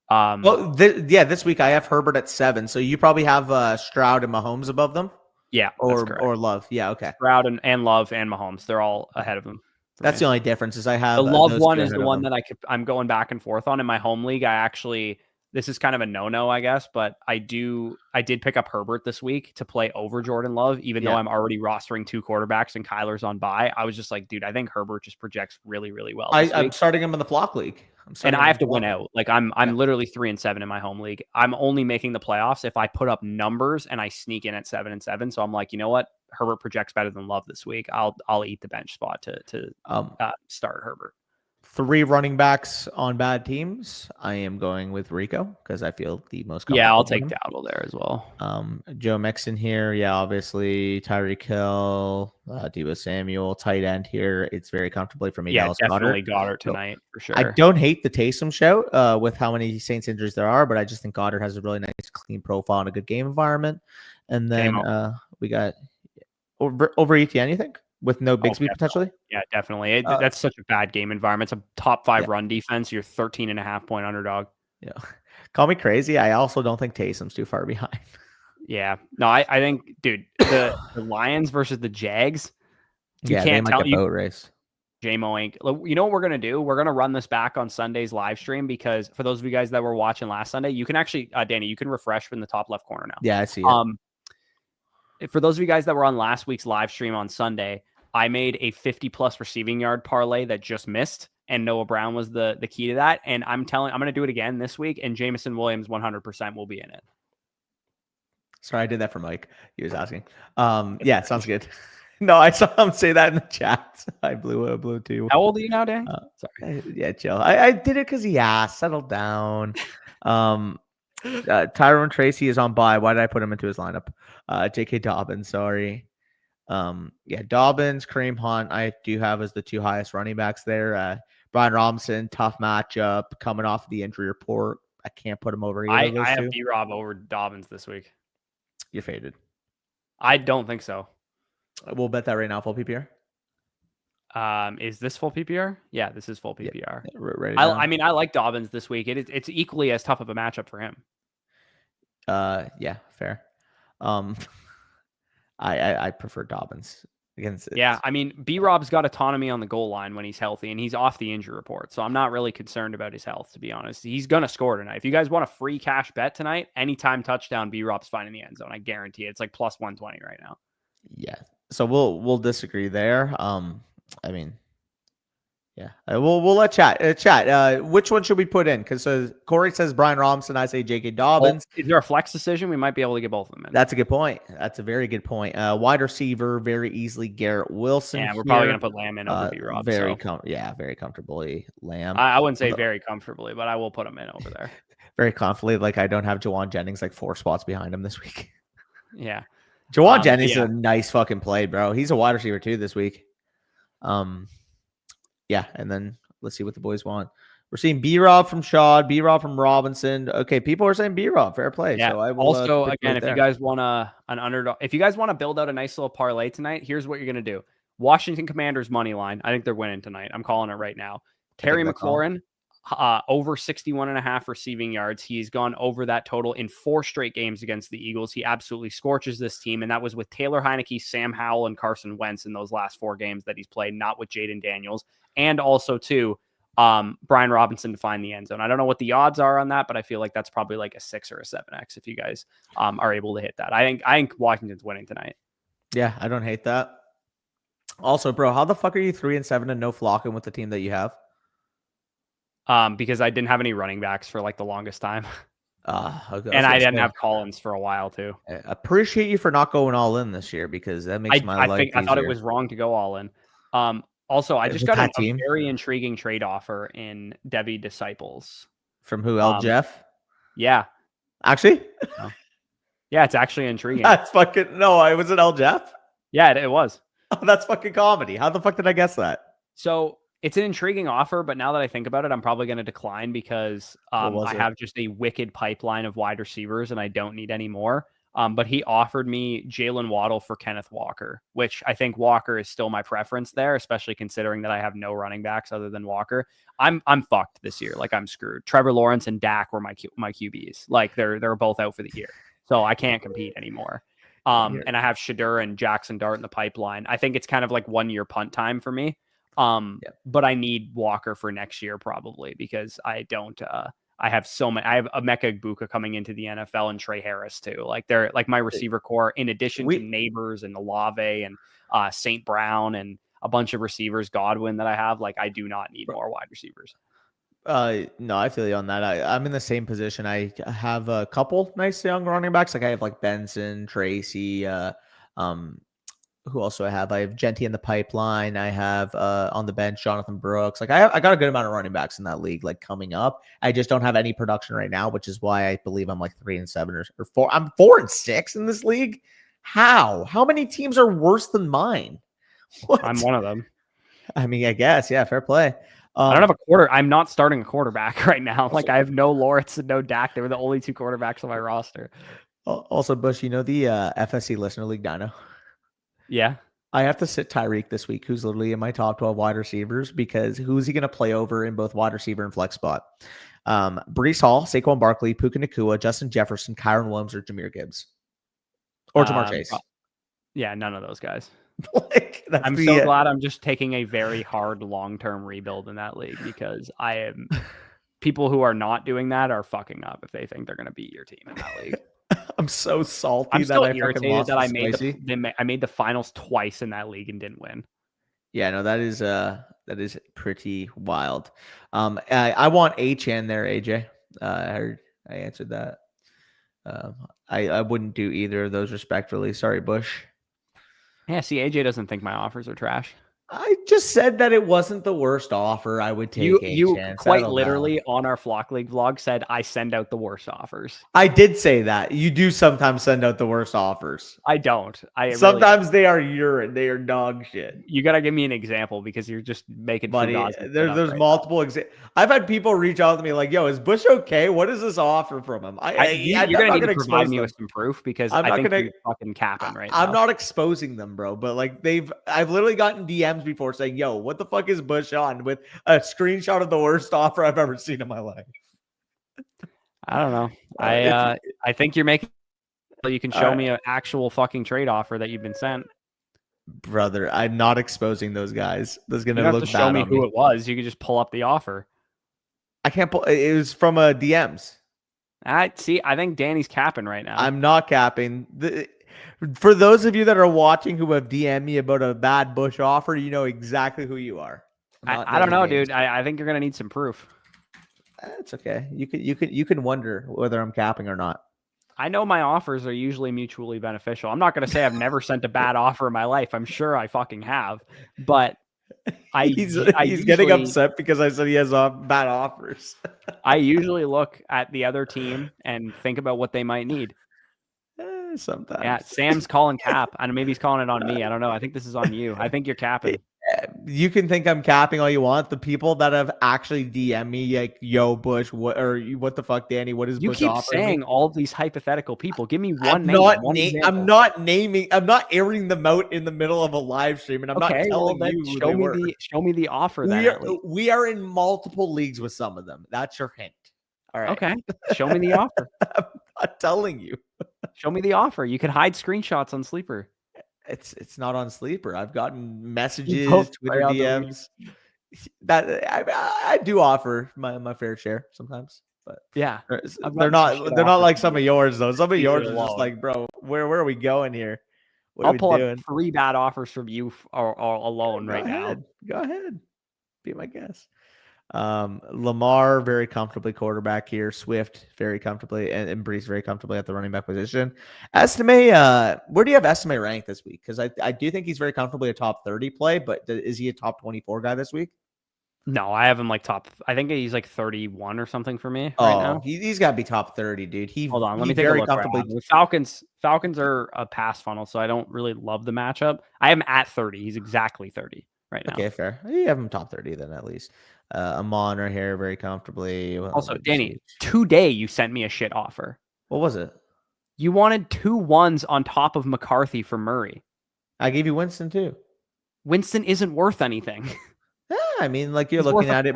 This week I have Herbert at 7. So you probably have Stroud and Mahomes above them. Yeah, or Love. Yeah, okay. Stroud and Love and Mahomes, they're all ahead of them. That's the only difference is I have the Love one is the one that I'm going back and forth on in my home league. This is kind of a no-no, I guess, but I did pick up Herbert this week to play over Jordan Love, even though I'm already rostering 2 quarterbacks and Kyler's on bye. I was just like, dude, I think Herbert just projects really, really well. I'm starting him in the flock league. And I have to win out. Like I'm literally 3-7 in my home league. I'm only making the playoffs if I put up numbers and I sneak in at 7-7. So I'm like, you know what? Herbert projects better than Love this week, I'll eat the bench spot to start Herbert. 3 running backs on bad teams. I am going with Rico because I feel the most comfortable. Yeah, I'll take Dowdle there as well. Joe Mixon here. Yeah, obviously Tyreek Hill, Deebo Samuel, tight end here. It's very comfortably for me. Yeah, Dallas definitely Goddard tonight for sure. I don't hate the Taysom shout with how many Saints injuries there are, but I just think Goddard has a really nice, clean profile and a good game environment. And then we got over ETN, you think? With no Bigsby potentially? Yeah, definitely. That's such a bad game environment. It's a top 5 run defense. You're 13.5 point underdog. Yeah. Call me crazy. I also don't think Taysom's too far behind. Yeah. No, I think, dude, the Lions versus the Jags. You can't tell boat race. JMO ain't. You know what we're going to do? We're going to run this back on Sunday's live stream because for those of you guys that were watching last Sunday, you can actually, Danny, you can refresh in the top left corner now. Yeah, I see it. For those of you guys that were on last week's live stream on Sunday, I made a 50+ receiving yard parlay that just missed, and Noah Brown was the key to that. And I'm going to do it again this week, and Jameson Williams 100% will be in it. Sorry, I did that for Mike. He was asking. Yeah, sounds good. No, I saw him say that in the chat. I blew too. How old are you now, Dan? Sorry. Yeah, chill. I did it because he asked. Settle down. Tyrone Tracy is on bye. Why did I put him into his lineup? J.K. Dobbins, sorry. Dobbins, Kareem Hunt, I do have as the 2 highest running backs there. Brian Robinson, tough matchup, coming off the injury report. I can't put him over either of those I have two. B-Rob over Dobbins this week. You're faded. I don't think so. We'll bet that right now, full PPR. Is this full PPR? Yeah, this is full PPR. Yeah, I mean, I like Dobbins this week. It's equally as tough of a matchup for him. Yeah, fair. I prefer Dobbins against it. Yeah, I mean, B-Rob's got autonomy on the goal line when he's healthy, and he's off the injury report. So I'm not really concerned about his health, to be honest. He's going to score tonight. If you guys want a free cash bet tonight, anytime touchdown, B-Rob's fine in the end zone. I guarantee it. It's like plus 120 right now. Yeah. So we'll disagree there. I mean, yeah, we'll let chat. Which one should we put in? Because Corey says Brian Robinson, I say J.K. Dobbins. Is there a flex decision? We might be able to get both of them in. That's a good point. That's a very good point. Wide receiver, very easily Garrett Wilson. Yeah, we're probably gonna put Lamb in over B-Rob. Very comfortably Lamb. I wouldn't say very comfortably, but I will put him in over there. Very comfortably. Like I don't have Jawan Jennings like 4 spots behind him this week. Yeah. Jawan Jennings is a nice fucking play, bro. He's a wide receiver too this week. Yeah, and then let's see what the boys want. We're seeing B-Rob from Shaw, B-Rob from Robinson. Okay, people are saying B-Rob, fair play. Yeah. So I will, also, again, if you guys want an underdog, if you guys want to build out a nice little parlay tonight, here's what you're gonna do. Washington Commanders money line. I think they're winning tonight. I'm calling it right now. Terry McLaurin, over 61.5 receiving yards. He's gone over that total in 4 straight games against the Eagles. He absolutely scorches this team, and that was with Taylor Heineke, Sam Howell, and Carson Wentz in those last 4 games that he's played, not with Jaden Daniels. And also, too, Brian Robinson to find the end zone. I don't know what the odds are on that, but I feel like that's probably like a 6 or a 7x if you guys are able to hit that. I think Washington's winning tonight. Yeah, I don't hate that. Also, bro, how the fuck are you 3-7 and no flocking with the team that you have? Because I didn't have any running backs for like the longest time. Okay. And I didn't have Collins for a while too. I appreciate you for not going all in this year because that makes my life easier. I thought it was wrong to go all in. Also, I just got a very intriguing trade offer in Debbie Disciples. From who? El Jeff? Yeah. Actually? No. Yeah, it's actually intriguing. That's fucking... No, I was it El Jeff? Yeah, it was. Oh, that's fucking comedy. How the fuck did I guess that? So it's an intriguing offer, but now that I think about it, I'm probably going to decline because I have just a wicked pipeline of wide receivers and I don't need any more. But he offered me Jalen Waddle for Kenneth Walker, which I think Walker is still my preference there, especially considering that I have no running backs other than Walker. I'm fucked this year. Like I'm screwed. Trevor Lawrence and Dak were my QBs. Like they're both out for the year. So I can't compete anymore. And I have Shadur and Jackson Dart in the pipeline. I think it's kind of like 1 year punt time for me. But I need Walker for next year probably because I don't I have so many. I have Emeka Egbuka coming into the NFL and Trey Harris too. Like they're like my receiver core in addition to Neighbors and Olave and St. Brown and a bunch of receivers, Godwin that I have. Like I do not need more wide receivers. No, I feel you on that. I'm in the same position. I have a couple nice young running backs. Like I have like Benson, Tracy, who else do I have? I have Genty in the pipeline. I have on the bench Jonathan Brooks. Like I got a good amount of running backs in that league. Like coming up, I just don't have any production right now, which is why I believe I'm like 3-7 or 4. I'm 4-6 in this league. How? How many teams are worse than mine? What? I'm one of them. I mean, I guess, yeah, fair play. I don't have a quarter. I'm not starting a quarterback right now. Like I have no Lawrence and no Dak. They were the only 2 quarterbacks on my roster. Also, Bush, you know the FSC Listener League Dino? Yeah. I have to sit Tyreek this week, who's literally in my top 12 wide receivers, because who's he going to play over in both wide receiver and flex spot? Breece Hall, Saquon Barkley, Puka Nacua, Justin Jefferson, Kyron Williams, or Jahmyr Gibbs. Or Jamar Chase. Yeah, none of those guys. Like, I'm so glad I'm just taking a very hard long-term rebuild in that league, because people who are not doing that are fucking up if they think they're going to beat your team in that league. I'm so salty. I'm still that I irritated that I made the finals twice in that league and didn't win. Yeah, no, that is pretty wild. I want H in there, AJ. I answered that. I wouldn't do either of those respectfully. Sorry, Bush. Yeah, see, AJ doesn't think my offers are trash. I just said that it wasn't the worst offer I would take. You quite literally on our Flock League vlog said I send out the worst offers. I did say that. You do sometimes send out the worst offers. I don't. Sometimes they are urine. They are dog shit. You got to give me an example, because you're just making money. There's multiple examples. I've had people reach out to me like, "Yo, is Bush okay? What is this offer from him?" You're gonna need to provide me with some proof, because I think you're fucking capping right now. I'm not exposing them, bro. But like I've literally gotten DMs before saying, "Yo, what the fuck is Bush on?" with a screenshot of the worst offer I've ever seen in my life. I don't know. I think you're making. You can show me an actual fucking trade offer that you've been sent. Brother, I'm not exposing those guys. That's gonna look bad. Show me who it was. You could just pull up the offer. I can't pull. It was from a DMs. I think Danny's capping right now. I'm not capping. For those of you that are watching who have DM'd me about a bad Bush offer, you know exactly who you are. I don't know, dude. I think you're gonna need some proof. That's okay. You can wonder whether I'm capping or not. I know my offers are usually mutually beneficial. I'm not gonna say I've never sent a bad offer in my life. I'm sure I fucking have, but he's getting upset because I said he has bad offers. I usually look at the other team and think about what they might need. Sometimes. Yeah, Sam's calling cap. And maybe he's calling it on me. I don't know. I think this is on you. I think you're capping. You can think I'm capping all you want. The people that have actually DM'd me like, "Yo, Bush, what the fuck, Danny? What is Bush offering?" You keep saying all these hypothetical people. Give me one name. I'm not naming. I'm not airing them out in the middle of a live stream, and I'm not telling you. Show me the offer. We are in multiple leagues with some of them. That's your hint. All right. Okay. Show me the offer. I'm not telling you. Show me the offer. You can hide screenshots on Sleeper. It's not on Sleeper. I've gotten messages, Twitter DMs. That I do offer my fair share sometimes, but yeah, they're not like some of yours though. Some of yours are just like, bro, where are we going here? I'll pull up 3 bad offers from you alone right now. Go ahead, be my guest. Lamar very comfortably quarterback here. Swift very comfortably, and Breece very comfortably at the running back position. Estimate, where do you have Estimate ranked this week? Because I do think he's very comfortably a top 30 play, but is he a top 24 guy this week? No, I have him like top. I think he's like 31 or something for me right now. He's got to be top 30, dude. Hold on, let me take a look. Falcons are a pass funnel, so I don't really love the matchup. I am at 30. He's exactly 30 right now. Okay, fair. You have him top 30 then at least. Amon right here very comfortably. Also, Danny, today you sent me a shit offer. What was it? You wanted 2 1s on top of McCarthy for Murray. I gave you Winston too. Winston isn't worth anything. Yeah, I mean, like you're looking at it.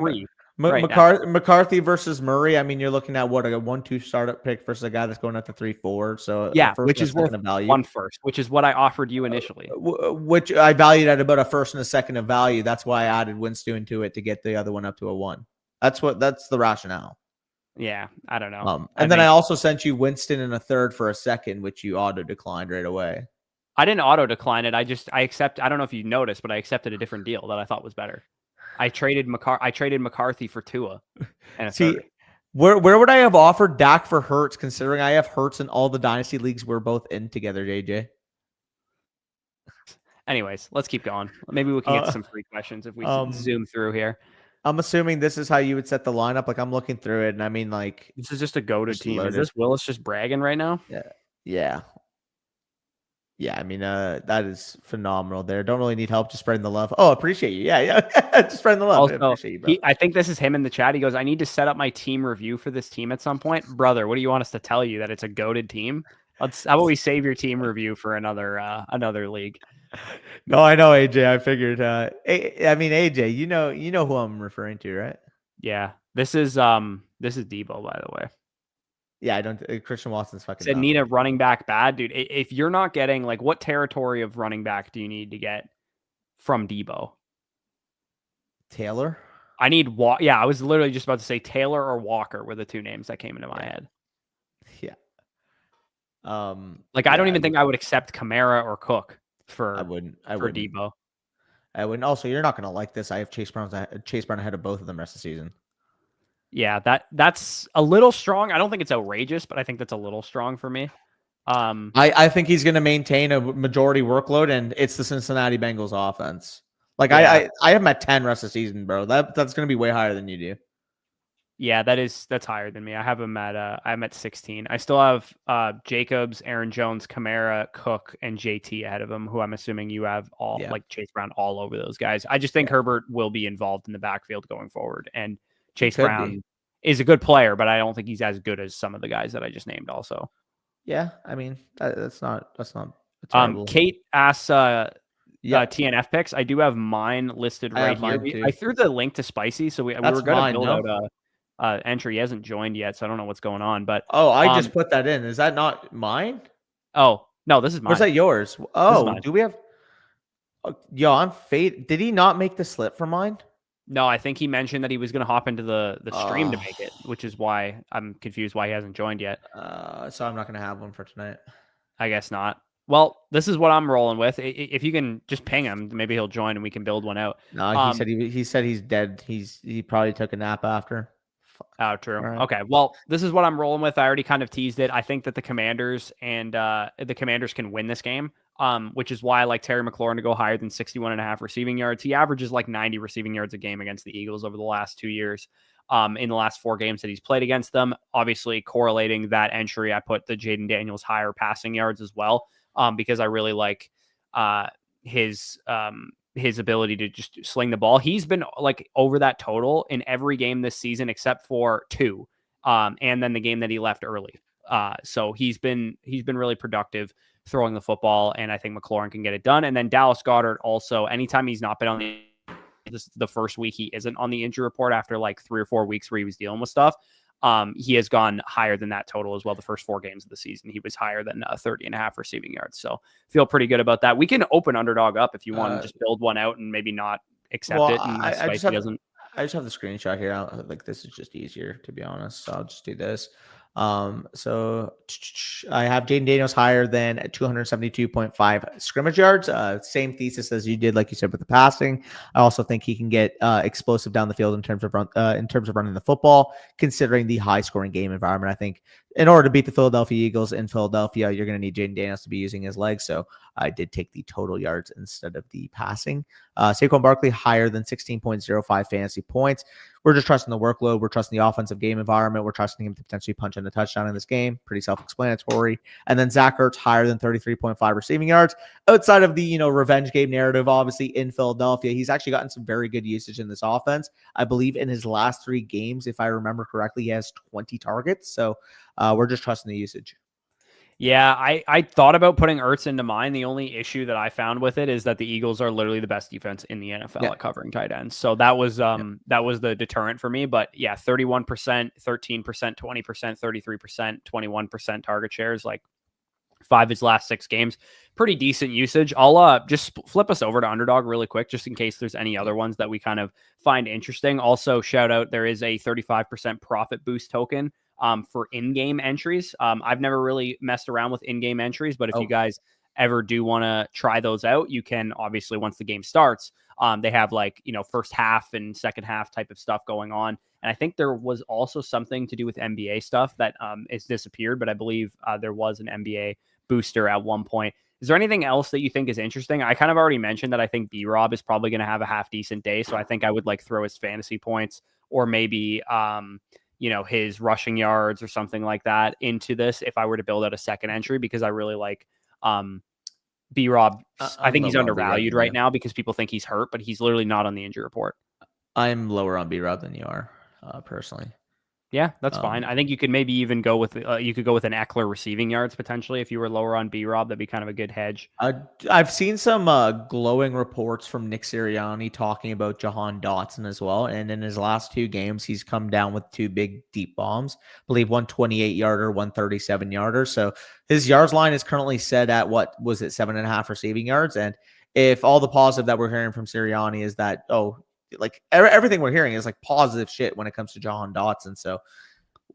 Right McCarthy versus Murray. I mean, you're looking at what, like a 1-2 startup pick versus a guy that's going at the 3-4. So yeah, which is worth value. 1 first, which is what I offered you initially. Which I valued at about a 1st and a 2nd of value. That's why I added Winston to it to get the other one up to a 1. That's the rationale. Yeah, I don't know. I also sent you Winston in a 3rd for a 2nd, which you auto declined right away. I didn't auto decline it. I accept. I don't know if you noticed, but I accepted a different deal that I thought was better. I traded McCarthy for Tua. And where would I have offered Dak for Hurts, considering I have Hurts in all the dynasty leagues we're both in together, JJ? Anyways, let's keep going. Maybe we can get some free questions if we zoom through here. I'm assuming this is how you would set the lineup. Like I'm looking through it, and I mean, like this is just a goated team. loaded. Is this Willis just bragging right now? Yeah. I mean, that is phenomenal. There, don't really need help. Just spreading the love. Oh, appreciate you. Yeah, just spreading the love. Also, appreciate you, bro. I think this is him in the chat. He goes, "I need to set up my team review for this team at some point, brother. What do you want us to tell you that it's a goated team? How about we save your team review for another league?" No, I know AJ. I figured. I mean AJ. You know who I'm referring to, right? Yeah. This is Debo, by the way. Yeah, I don't. Christian Watson's fucking. Said need a running back bad, dude. If you're not getting like, what territory of running back do you need to get from Debo? Taylor. I need I was literally just about to say Taylor or Walker were the two names that came into my head. Yeah. I don't even think I would accept Kamara or Cook for. I wouldn't. Debo. I wouldn't. Also, you're not gonna like this. I have Chase Brown ahead of both of them rest of the season. Yeah, that's a little strong. I don't think it's outrageous, but I think that's a little strong for me. I think he's going to maintain a majority workload, and it's the Cincinnati Bengals offense. Like I have him at 10 rest of the season, bro. That's going to be way higher than you do. Yeah, that's higher than me. I have him at 16. I still have Jacobs, Aaron Jones, Kamara, Cook, and JT ahead of him, who I'm assuming you have all like Chase Brown all over those guys. I just think Herbert will be involved in the backfield going forward, and Chase Brown is a good player, but I don't think he's as good as some of the guys that I just named also. Yeah, I mean, that's not terrible. Kate asks TNF picks. I do have mine listed right here. I threw the link to Spicy, so we were going to build out entry. He hasn't joined yet, so I don't know what's going on. But I just put that in. Is that not mine? Oh, no, this is mine. Where's that yours? Oh, do we have... Yo, I'm fade. Did he not make the slip for mine? No, I think he mentioned that he was going to hop into the stream to make it, which is why I'm confused why he hasn't joined yet. So I'm not going to have one for tonight. I guess not. Well, this is what I'm rolling with. If you can just ping him, maybe he'll join and we can build one out. No, he said he's dead. He probably took a nap after. Oh, true. Right. Okay. Well, this is what I'm rolling with. I already kind of teased it. I think that the Commanders can win this game. Which is why I like Terry McLaurin to go higher than 61.5 receiving yards. He averages like 90 receiving yards a game against the Eagles over the last 2 years. In the last 4 games that he's played against them, obviously correlating that entry, I put the Jaden Daniels higher passing yards as well, because I really like his ability to just sling the ball. He's been like over that total in every game this season except for 2, and then the game that he left early. So he's been really productive throwing the football, and I think McLaurin can get it done. And then Dallas Goedert also, anytime he's not been on the first week he isn't on the injury report after like 3 or 4 weeks where he was dealing with stuff, he has gone higher than that total as well. The first 4 games of the season, he was higher than 30.5 receiving yards. So feel pretty good about that. We can open Underdog up if you want to just build one out and maybe not accept it. And I just have the screenshot here. Like this is just easier, to be honest. So I'll just do this. So I have Jaden Daniels higher than 272.5 scrimmage yards. Same thesis as you did, like you said, with the passing. I also think he can get explosive down the field in terms of running the football, considering the high scoring game environment. I think in order to beat the Philadelphia Eagles in Philadelphia, you're going to need Jaden Daniels to be using his legs. So I did take the total yards instead of the passing. Saquon Barkley higher than 16.05 fantasy points. We're just trusting the workload. We're trusting the offensive game environment. We're trusting him to potentially punch in a touchdown in this game. Pretty self-explanatory. And then Zach Ertz higher than 33.5 receiving yards. Outside of the, revenge game narrative, obviously in Philadelphia, he's actually gotten some very good usage in this offense. I believe in his last 3 games, if I remember correctly, he has 20 targets. So we're just trusting the usage. Yeah, I thought about putting Ertz into mine. The only issue that I found with it is that the Eagles are literally the best defense in the NFL at covering tight ends. So that was the deterrent for me. But yeah, 31%, 13%, 20%, 33%, 21% target shares, like 5 of his last 6 games. Pretty decent usage. I'll just flip us over to Underdog really quick, just in case there's any other ones that we kind of find interesting. Also, shout out, there is a 35% profit boost token for in-game entries. I've never really messed around with in-game entries, but if you guys ever do want to try those out, you can, obviously, once the game starts, they have like, first half and second half type of stuff going on. And I think there was also something to do with NBA stuff that is disappeared, but I believe there was an NBA booster at one point. Is there anything else that you think is interesting? I kind of already mentioned that I think B-Rob is probably going to have a half decent day. So I think I would like throw his fantasy points or maybe, his rushing yards or something like that into this if I were to build out a second entry, because I really like B-Rob. I I'm think he's lower on B-Rob undervalued than right you. now because people think he's hurt, but he's literally not on the injury report. I'm lower on B-Rob than you are, personally. Yeah, that's fine. I think you could maybe even go with an Eckler receiving yards potentially if you were lower on B-Rob. That'd be kind of a good hedge. I've seen some glowing reports from Nick Sirianni talking about Jahan Dotson as well. And in his last 2 games, he's come down with 2 big deep bombs. I believe 128-yarder, 137-yarder. So his yards line is currently set at, what was it, 7.5 receiving yards. And if all the positive that we're hearing from Sirianni is that, like everything we're hearing is like positive shit when it comes to Jahan Dotson. So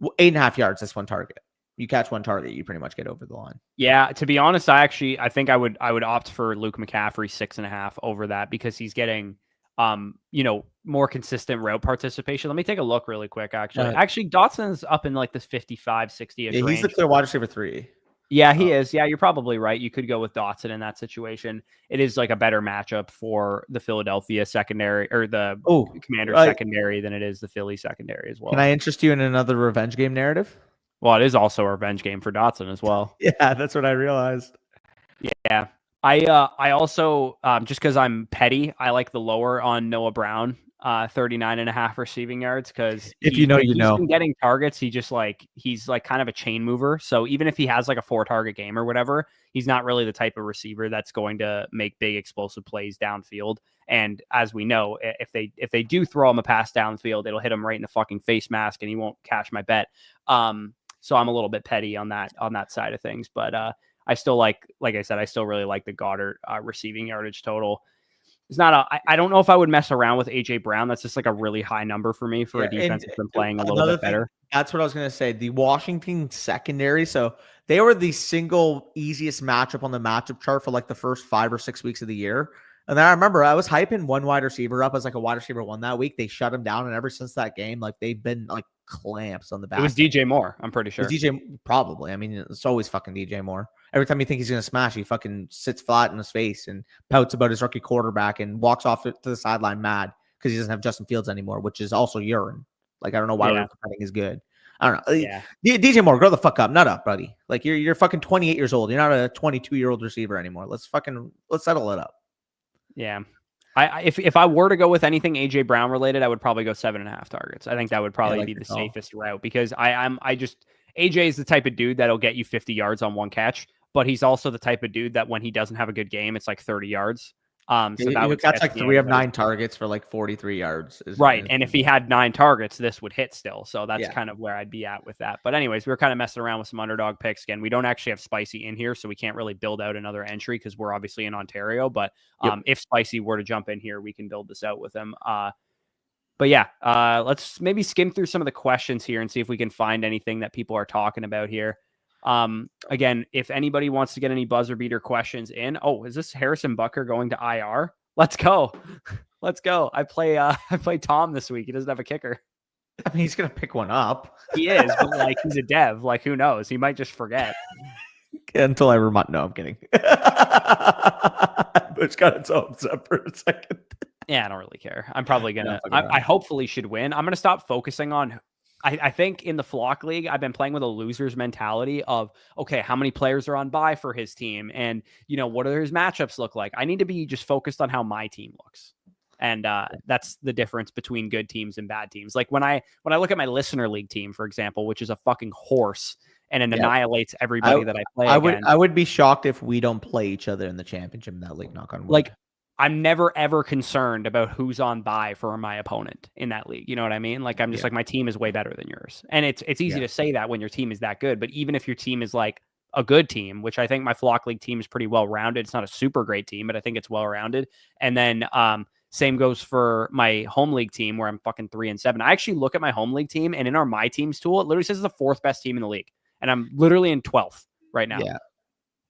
8.5 yards, that's 1 target. You catch 1 target, you pretty much get over the line. Yeah, to be honest, I think I would opt for Luke McCaffrey 6.5 over that because he's getting more consistent route participation. Let me take a look really quick. Actually, Dotson's up in like this 55, 60-ish Yeah, he's the range. clear wide receiver 3. Yeah, he is. Yeah, you're probably right. You could go with Dotson in that situation. It is like a better matchup for the Philadelphia secondary or the Commander secondary than it is the Philly secondary as well. Can I interest you in another revenge game narrative? Well, it is also a revenge game for Dotson as well. Yeah, that's what I realized. Yeah. I also, just because I'm petty, I like the lower on Noah Brown, 39.5 receiving yards, because if he's been getting targets. He's like kind of a chain mover. So even if he has like a 4-target game or whatever, he's not really the type of receiver that's going to make big explosive plays downfield. And as we know, if they do throw him a pass downfield, it'll hit him right in the fucking face mask and he won't cash my bet. So I'm a little bit petty on that side of things, but I still like I said, I still really like the Goddard receiving yardage total. It's not I don't know if I would mess around with AJ Brown. That's just like a really high number for me for a defense that's been playing a little bit better. That's what I was going to say. The Washington secondary. So they were the single easiest matchup on the matchup chart for like the first 5 or 6 weeks of the year. And then I remember I was hyping one wide receiver up as like a wide receiver 1 that week. They shut him down. And ever since that game, like they've been like clamps on the back. It was DJ Moore. I'm pretty sure. DJ, probably. I mean, it's always fucking DJ Moore. Every time you think he's going to smash, he fucking sits flat in his face and pouts about his rookie quarterback and walks off to the sideline mad because he doesn't have Justin Fields anymore, which is also urine. Like, I don't know why we're comparing is good. I don't know. Yeah. DJ Moore, grow the fuck up. Nut up, buddy. Like, you're fucking 28 years old. You're not a 22-year-old receiver anymore. Let's settle it up. Yeah. If I were to go with anything AJ Brown related, I would probably go 7.5 targets. I think that would probably be the safest route because AJ is the type of dude that'll get you 50 yards on 1 catch, but he's also the type of dude that when he doesn't have a good game, it's like 30 yards. So that's like 3 of 9 targets for like 43 yards. Right. And if he had 9 targets, this would hit still. So that's kind of where I'd be at with that. But anyways, we were kind of messing around with some underdog picks. Again, we don't actually have Spicy in here, so we can't really build out another entry because we're obviously in Ontario. But if Spicy were to jump in here, we can build this out with him. But yeah, let's maybe skim through some of the questions here and see if we can find anything that people are talking about here. Again, if anybody wants to get any buzzer beater questions in, is this Harrison Butker going to IR? Let's go. Let's go. I play Tom this week. He doesn't have a kicker. I mean, he's going to pick one up. He is, but like, he's a dev. Like, who knows? He might just forget. Until I remind. No, I'm kidding. Butch got its hopes up for a second. Yeah, I don't really care. I'm probably going to, I hopefully should win. I'm going to stop focusing on, I think in the Flock League, I've been playing with a loser's mentality of, okay, how many players are on bye for his team? And, what do his matchups look like? I need to be just focused on how my team looks. And that's the difference between good teams and bad teams. Like when I look at my listener league team, for example, which is a fucking horse and it annihilates everybody that I play against. I would be shocked if we don't play each other in the championship in that league, knock on wood. Like, I'm never, ever concerned about who's on bye for my opponent in that league. You know what I mean? Like, I'm just like, my team is way better than yours. And it's easy to say that when your team is that good. But even if your team is like a good team, which I think my Flock League team is pretty well-rounded. It's not a super great team, but I think it's well-rounded. And then same goes for my home league team where I'm fucking 3-7. I actually look at my home league team and in our My Teams tool, it literally says it's the 4th best team in the league. And I'm literally in 12th right now.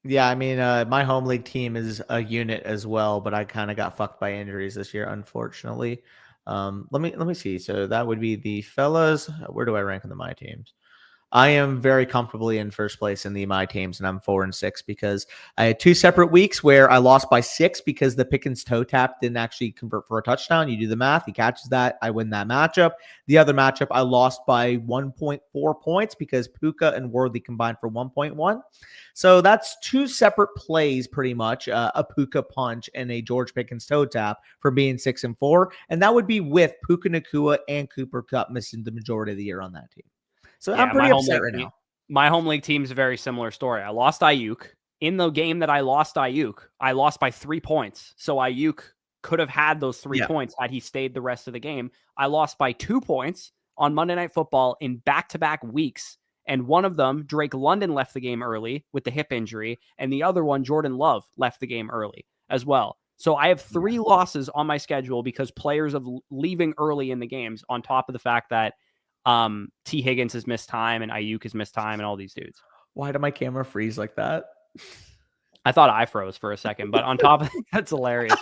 Yeah, I mean, my home league team is a unit as well, but I kind of got fucked by injuries this year, unfortunately. Let me see. So that would be the fellas. Where do I rank in the My Teams? I am very comfortably in first place in the my teams, and I'm 4-6 because I had 2 separate weeks where I lost by 6 because the Pickens toe tap didn't actually convert for a touchdown. You do the math, he catches that, I win that matchup. The other matchup, I lost by 1.4 points because Puka and Worthy combined for 1.1. So that's 2 separate plays, pretty much, a Puka punch and a George Pickens toe tap for being 6-4, and that would be with Puka Nacua and Cooper Kupp missing the majority of the year on that team. So Yeah, I'm pretty upset right now. My home league team's a very similar story. I lost Ayuk. In the game that I lost Ayuk, I lost by 3 points. So Ayuk could have had those 3 points had he stayed the rest of the game. I lost by 2 points on Monday Night Football in back-to-back weeks. And one of them, Drake London, left the game early with the hip injury. And the other one, Jordan Love, left the game early as well. So I have 3 losses on my schedule because players of leaving early in the games, on top of the fact that T. Higgins has missed time and Ayuk has missed time and all these dudes. Why did my camera freeze like that? I thought I froze for a second, but on top of that's hilarious.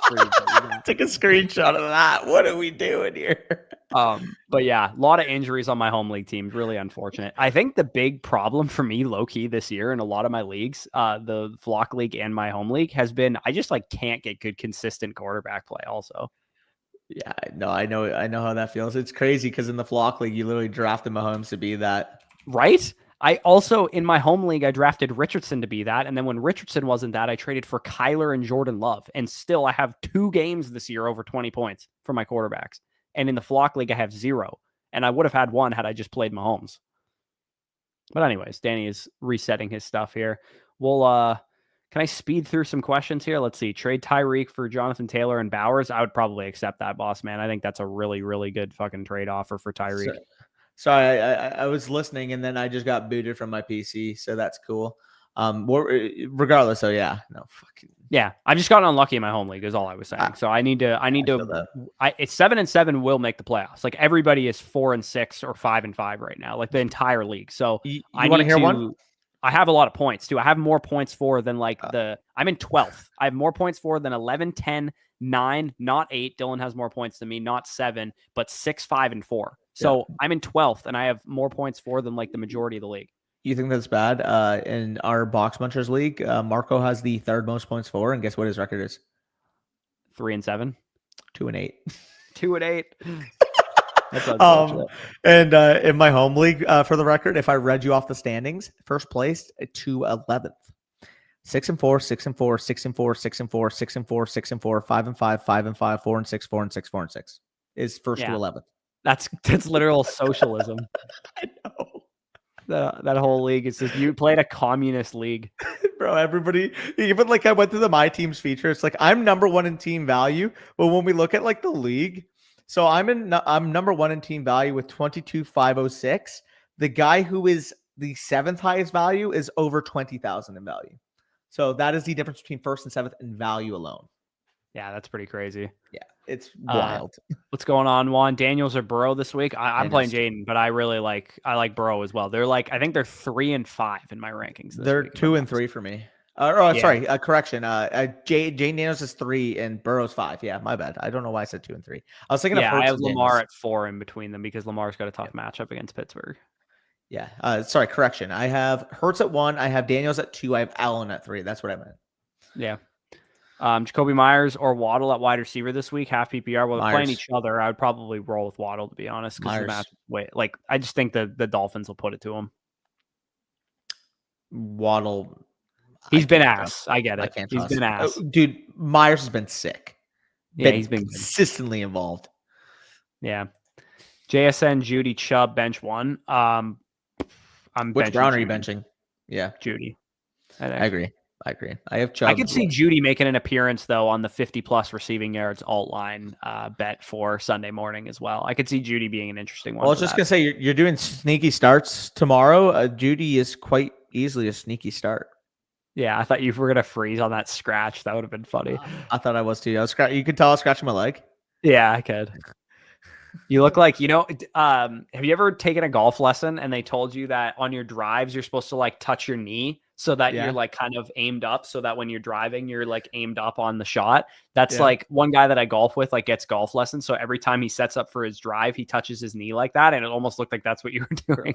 Take a screenshot of that. What are we doing here? But yeah, a lot of injuries on my home league team. Really unfortunate. I think the big problem for me, low key, this year in a lot of my leagues, the Flock League and my home league, has been I just can't get good consistent quarterback play. Also, yeah, no, I know how that feels. It's crazy because in the Flock League, you literally drafted Mahomes to be that. Right? I also, in my home league, I drafted Richardson to be that. And then when Richardson wasn't that, I traded for Kyler and Jordan Love. And still, I have 2 games this year over 20 points for my quarterbacks. And in the Flock League, I have 0. And I would have had 1 had I just played Mahomes. But anyways, Danny is resetting his stuff here. We'll, can I speed through some questions here? Let's see. Trade Tyreek for Jonathan Taylor and Bowers. I would probably accept that, boss man. I think that's a really, really good fucking trade offer for Tyreek. Sorry, I was listening and then I just got booted from my PC, so that's cool. Regardless, so yeah, no fucking yeah. I've just gotten unlucky in my home league. Is all I was saying. So I need to. It's 7-7 will make the playoffs. Like everybody is 4-6 or 5-5 right now. Like the entire league. So I want to hear one. I have a lot of points too. I have more points for than I'm in 12th. I have more points for than 11, 10, 9, not 8. Dylan has more points than me, not 7, but 6, 5, and 4. So I'm in 12th and I have more points for than the majority of the league. You think that's bad? In our Box Munchers league, Marco has the 3rd most points for, and guess what his record is? 3-7, 2-8, 2-8. And in my home league, for the record, if I read you off the standings, first place to 11th, 6-4, 6-4, 6-4, 6-4, 6-4, 6-4, 5-5, 5-5, 4-6, 4-6, 4-6 is first to 11th. That's literal socialism. I know. That whole league is just you played a communist league. Bro, everybody, even I went through the My Teams feature. It's I'm number 1 in team value, but when we look at the league, so I'm number 1 in team value with 22,506. The guy who is the 7th highest value is over 20,000 in value. So that is the difference between 1st and 7th in value alone. Yeah, that's pretty crazy. Yeah, it's wild. What's going on, Juan? Daniels or Burrow this week? I'm playing Jaden, but I like Burrow as well. They're I think they're 3 and 5 in my rankings. They're 2 and 3 for me. Sorry, correction. Jaden Daniels is 3 and Burrow's 5. Yeah, my bad. I don't know why I said 2 and 3. I was thinking of I have Lamar at 4 in between them because Lamar's got a tough matchup against Pittsburgh. Yeah. Sorry, correction. I have Hurts at 1. I have Daniels at 2. I have Allen at 3. That's what I meant. Yeah. Jacoby Myers or Waddle at wide receiver this week, half PPR. Well, they're playing each other. I would probably roll with Waddle, to be honest, because the match. I just think the Dolphins will put it to him. Waddle, he's been ass. I get it. I can't he's been ass, dude. Myers has been sick. Yeah, he's been consistently involved. Yeah. JSN, Judy, Chubb, bench 1. Which Brown are you benching? Yeah, Judy. I agree. I have Chubb. I could see Judy making an appearance though on the 50+ receiving yards alt line bet for Sunday morning as well. I could see Judy being an interesting one. Well, I was just gonna say you're doing sneaky starts tomorrow. Judy is quite easily a sneaky start. Yeah, I thought you were gonna freeze on that scratch. That would have been funny. I thought I was too. You could tell I was scratching my leg. Yeah, I could. You look like, have you ever taken a golf lesson and they told you that on your drives, you're supposed to touch your knee so that you're kind of aimed up so that when you're driving, you're aimed up on the shot. That's one guy that I golf with, gets golf lessons. So every time he sets up for his drive, he touches his knee like that. And it almost looked like that's what you were doing.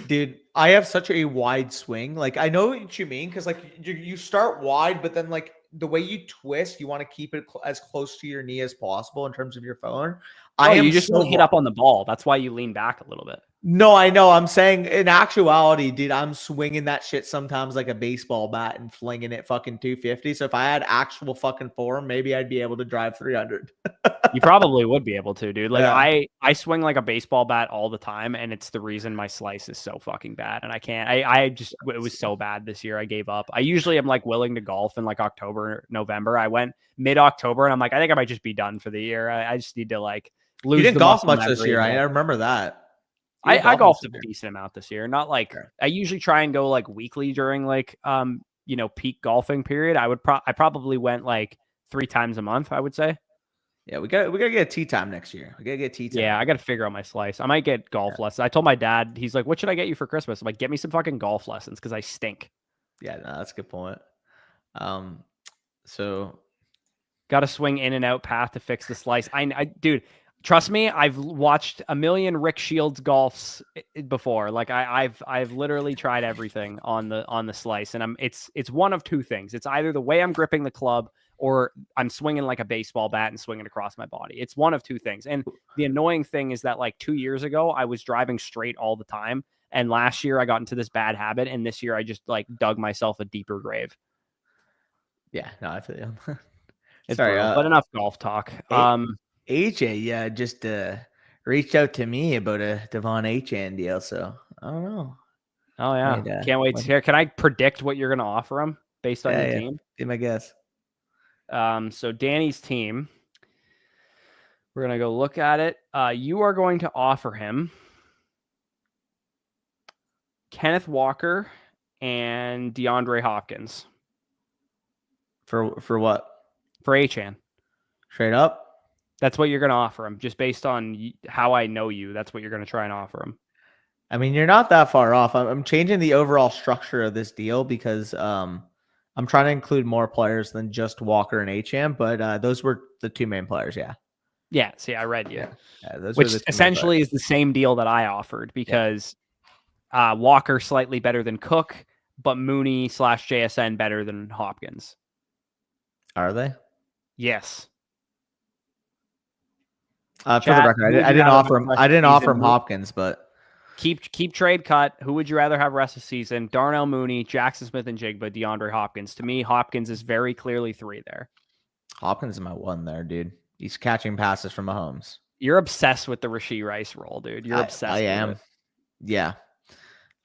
Dude, I have such a wide swing. Like, I know what you mean because, like, you start wide, but then, like, the way you twist, you want to keep it as close to your knee as possible in terms of your phone. I Oh, am you just so don't hit up on the ball. That's why you lean back a little bit. No, I know. I'm saying in actuality, dude, I'm swinging that shit sometimes like a baseball bat and flinging it fucking 250. So if I had actual fucking form, maybe I'd be able to drive 300. You probably would be able to, dude. Like Yeah. I swing like a baseball bat all the time, and it's the reason my slice is so fucking bad. And I can't. I just it was so bad this year. I gave up. I usually am like willing to golf in like October, November. I went mid-October, and I'm like, I think I might just be done for the year. I just need to like You lose didn't the golf muscle much this memory. year. I remember that. You didn't I golf much golfed this a year. decent amount this year. Not like Sure. I usually try and go like weekly during like peak golfing period. I probably went like 3 times a month, I would say. Yeah, we gotta get a tea time next year. We gotta get tea time. Yeah, I got to figure out my slice. I might get golf lessons. I told my dad, he's like, "What should I get you for Christmas?" I'm like, "Get me some fucking golf lessons because I stink." Yeah, no, that's a good point. So Got to swing in and out path to fix the slice. Dude, trust me, I've watched a million Rick Shields golfs before. Like I've literally tried everything on the slice, and it's one of two things. It's either the way I'm gripping the club, or I'm swinging like a baseball bat and swinging across my body. It's one of two things. And the annoying thing is that like 2 years ago, I was driving straight all the time. And last year I got into this bad habit. And this year I just like dug myself a deeper grave. yeah, no, I feel you. It's Sorry, brutal, but enough golf talk. AJ, yeah, just reached out to me about a Devon Achan deal. So I don't know. Oh yeah, can't wait to hear. Can I predict what you're going to offer him based on your team? Be my guess. So Danny's team, we're going to go look at it. You are going to offer him Kenneth Walker and DeAndre Hopkins. For what? For Achan. Straight up? That's what you're going to offer him, just based on how I know you. That's what you're going to try and offer him. I mean, you're not that far off. I'm changing the overall structure of this deal because I'm trying to include more players than just Walker and Achan, but those were the two main players, yeah. Yeah, see, I read you. Yeah, which essentially is the same deal that I offered because Walker slightly better than Cook, but Mooney / JSN better than Hopkins. Are they? Yes. For the record, I didn't offer him. I didn't offer him Hopkins, but keep trade cut. Who would you rather have rest of the season? Darnell Mooney, Jackson Smith-Njigba, DeAndre Hopkins. To me, Hopkins is very clearly 3 there. Hopkins is my 1 there, dude. He's catching passes from Mahomes. You're obsessed with the Rashee Rice role, dude. You're obsessed. I am. With it. Yeah,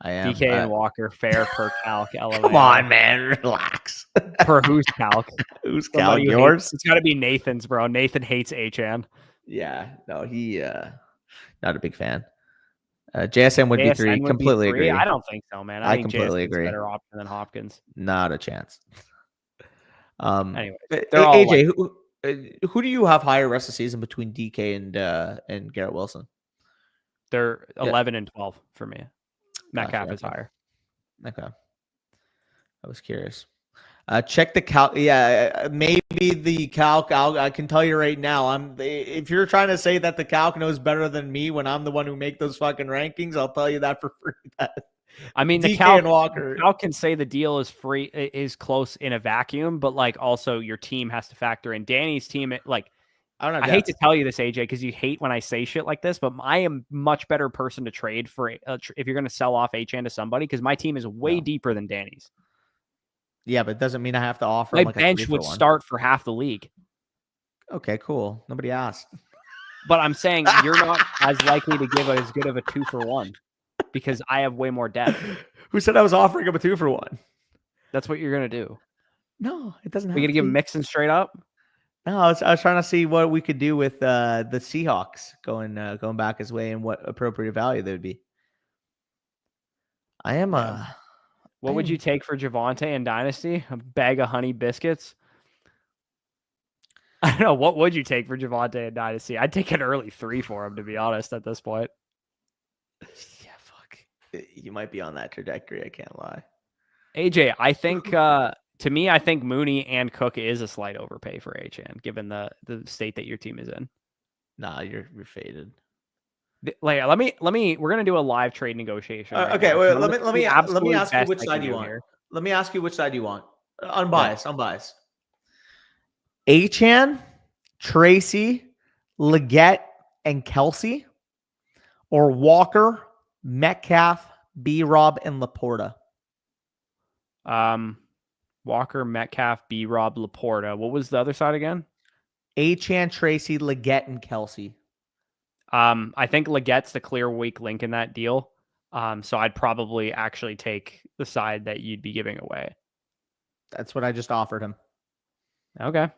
I am. DK and Walker, fair per calc. Come on, man, relax. Per whose calc? Whose calc? Yours? It's got to be Nathan's, bro. Nathan hates Achan. Yeah, no, he not a big fan. JSN would be 3. Completely agree. I don't think so, man. I think completely agree. Better option than Hopkins. Not a chance. Anyway, AJ, who do you have higher rest of the season between DK and Garrett Wilson? They're 11 and 12 for me. Metcalf is higher. Okay. I was curious. Check the calc. Yeah, maybe the calc. I can tell you right now. If you're trying to say that the calc knows better than me when I'm the one who make those fucking rankings, I'll tell you that for free. I mean, the calc can say the deal is close in a vacuum, but like also your team has to factor in. Danny's team, like I hate to tell you this, AJ, because you hate when I say shit like this, but I am much better person to trade for if you're going to sell off Achan to somebody, because my team is way deeper than Danny's. Yeah, but it doesn't mean I have to offer. My bench would start for half the league. Okay, cool. Nobody asked. But I'm saying you're not as likely to give as good of a 2-for-1 because I have way more depth. Who said I was offering him a 2-for-1? That's what you're gonna do. No, it doesn't. We're gonna give him mixing straight up. No, I was trying to see what we could do with the Seahawks going back his way and what appropriate value they would be. I am What would you take for Javonte in Dynasty? A bag of honey biscuits? I don't know. What would you take for Javonte in Dynasty? I'd take an early 3 for him, to be honest, at this point. Yeah, fuck. You might be on that trajectory. I can't lie. AJ, I think, to me, I think Mooney and Cook is a slight overpay for Achan, given the state that your team is in. Nah, you're faded. Let me. We're gonna do a live trade negotiation. Right Okay, now. wait, One of the let me absolute ask you best which I side can you do want. here. Let me ask you which side you want. Yeah. Unbiased. Achan, Tracy, Leggett, and Kelsey, or Walker, Metcalf, B-Rob, and Laporta. Walker, Metcalf, B-Rob, Laporta. What was the other side again? Achan, Tracy, Leggett, and Kelsey. I think Leggett's the clear weak link in that deal. So I'd probably actually take the side that you'd be giving away. That's what I just offered him. Okay.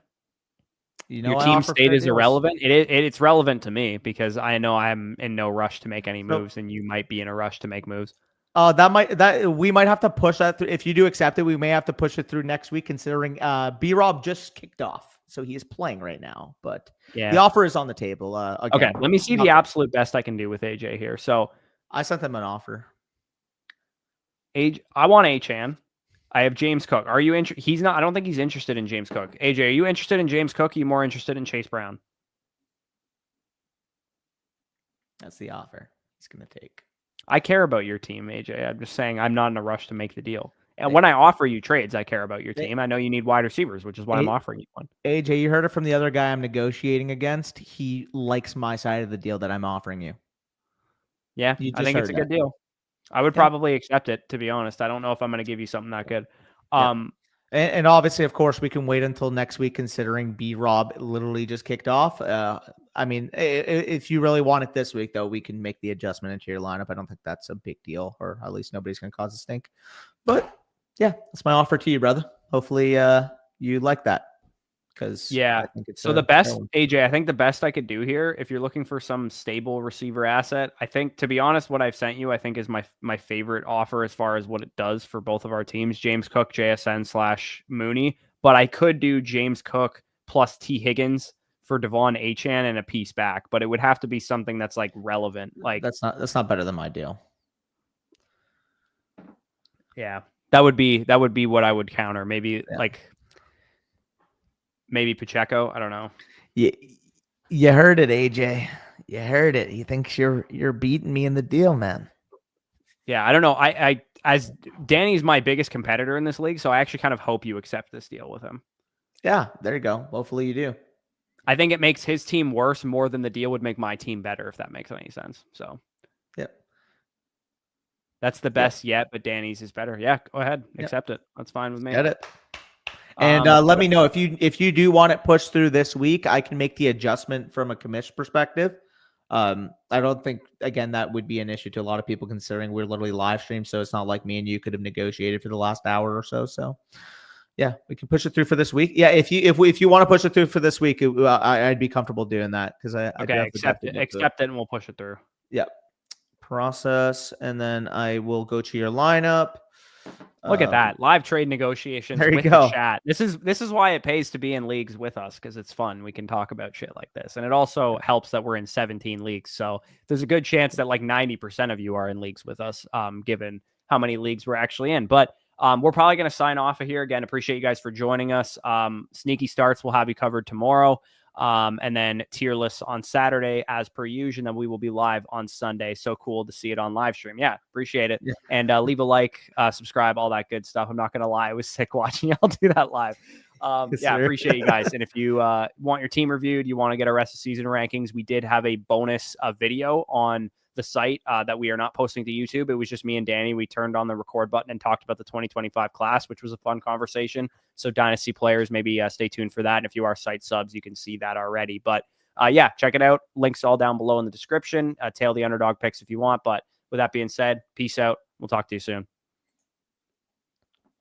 Your I team offer state fair is deals. irrelevant. It's relevant to me because I know I'm in no rush to make any moves, and you might be in a rush to make moves. We might have to push that through. If you do accept it, we may have to push it through next week, considering B-Rob just kicked off, so he is playing right now. But the offer is on the table. Again, okay, let me see the absolute best I can do with AJ here. So I sent them an offer. I want Achan. I have James Cook. Are you interested? He's not. I don't think he's interested in James Cook. AJ, are you interested in James Cook? Are you more interested in Chase Brown? That's the offer he's going to take. I care about your team, AJ. I'm just saying I'm not in a rush to make the deal. And when I offer you trades, I care about your team. I know you need wide receivers, which is why I'm offering you one. AJ, you heard it from the other guy I'm negotiating against. He likes my side of the deal that I'm offering you. Yeah, I think it's a good deal. I would probably accept it, to be honest. I don't know if I'm going to give you something that good. And obviously, of course, we can wait until next week, considering B-Rob literally just kicked off. I mean, if you really want it this week, though, we can make the adjustment into your lineup. I don't think that's a big deal, or at least nobody's going to cause a stink. But yeah, that's my offer to you, brother. Hopefully you like that. Because I think it's so the best, AJ, I think the best I could do here, if you're looking for some stable receiver asset, I think, to be honest, what I've sent you, I think is my favorite offer as far as what it does for both of our teams, James Cook, JSN/Mooney. But I could do James Cook plus T. Higgins for Devon Achan and a piece back, but it would have to be something that's like relevant. Like that's not better than my deal. Yeah, that would be what I would counter. Maybe maybe Pacheco. I don't know. You heard it, AJ. You heard it. He thinks you're beating me in the deal, man. Yeah, I don't know. I as Danny's my biggest competitor in this league, so I actually kind of hope you accept this deal with him. Yeah, there you go. Hopefully you do. I think it makes his team worse more than the deal would make my team better, if that makes any sense. So, that's the best yet, but Danny's is better. Yeah, go ahead, accept it. That's fine with me. Get it. And let me know if you do want it pushed through this week. I can make the adjustment from a commission perspective. I don't think, again, that would be an issue to a lot of people, considering we're literally live stream, so it's not like me and you could have negotiated for the last hour or so. So yeah, we can push it through for this week. Yeah, if you want to push it through for this week, I'd be comfortable doing that, because I accept it, and we'll push it through. Yeah, process, and then I will go to your lineup. Look at that live trade negotiations with the chat. This is why it pays to be in leagues with us, because it's fun. We can talk about shit like this, and it also helps that we're in 17 leagues. So there's a good chance that like 90% of you are in leagues with us, given how many leagues we're actually in. But we're probably going to sign off of here. Again, appreciate you guys for joining us. Sneaky starts we'll have you covered tomorrow. And then tier lists on Saturday as per usual. And then we will be live on Sunday. So cool to see it on live stream. Yeah, appreciate it. Yeah. And leave a like, subscribe, all that good stuff. I'm not going to lie. It was sick watching y'all do that live. Appreciate you guys. And if you want your team reviewed, you want to get our rest of season rankings, we did have a bonus video on the site that we are not posting to YouTube. It was just me and Danny. We turned on the record button and talked about the 2025 class, which was a fun conversation. So Dynasty players, maybe stay tuned for that. And if you are site subs, you can see that already. But check it out. Links all down below in the description. Tail the underdog picks if you want. But with that being said, peace out. We'll talk to you soon.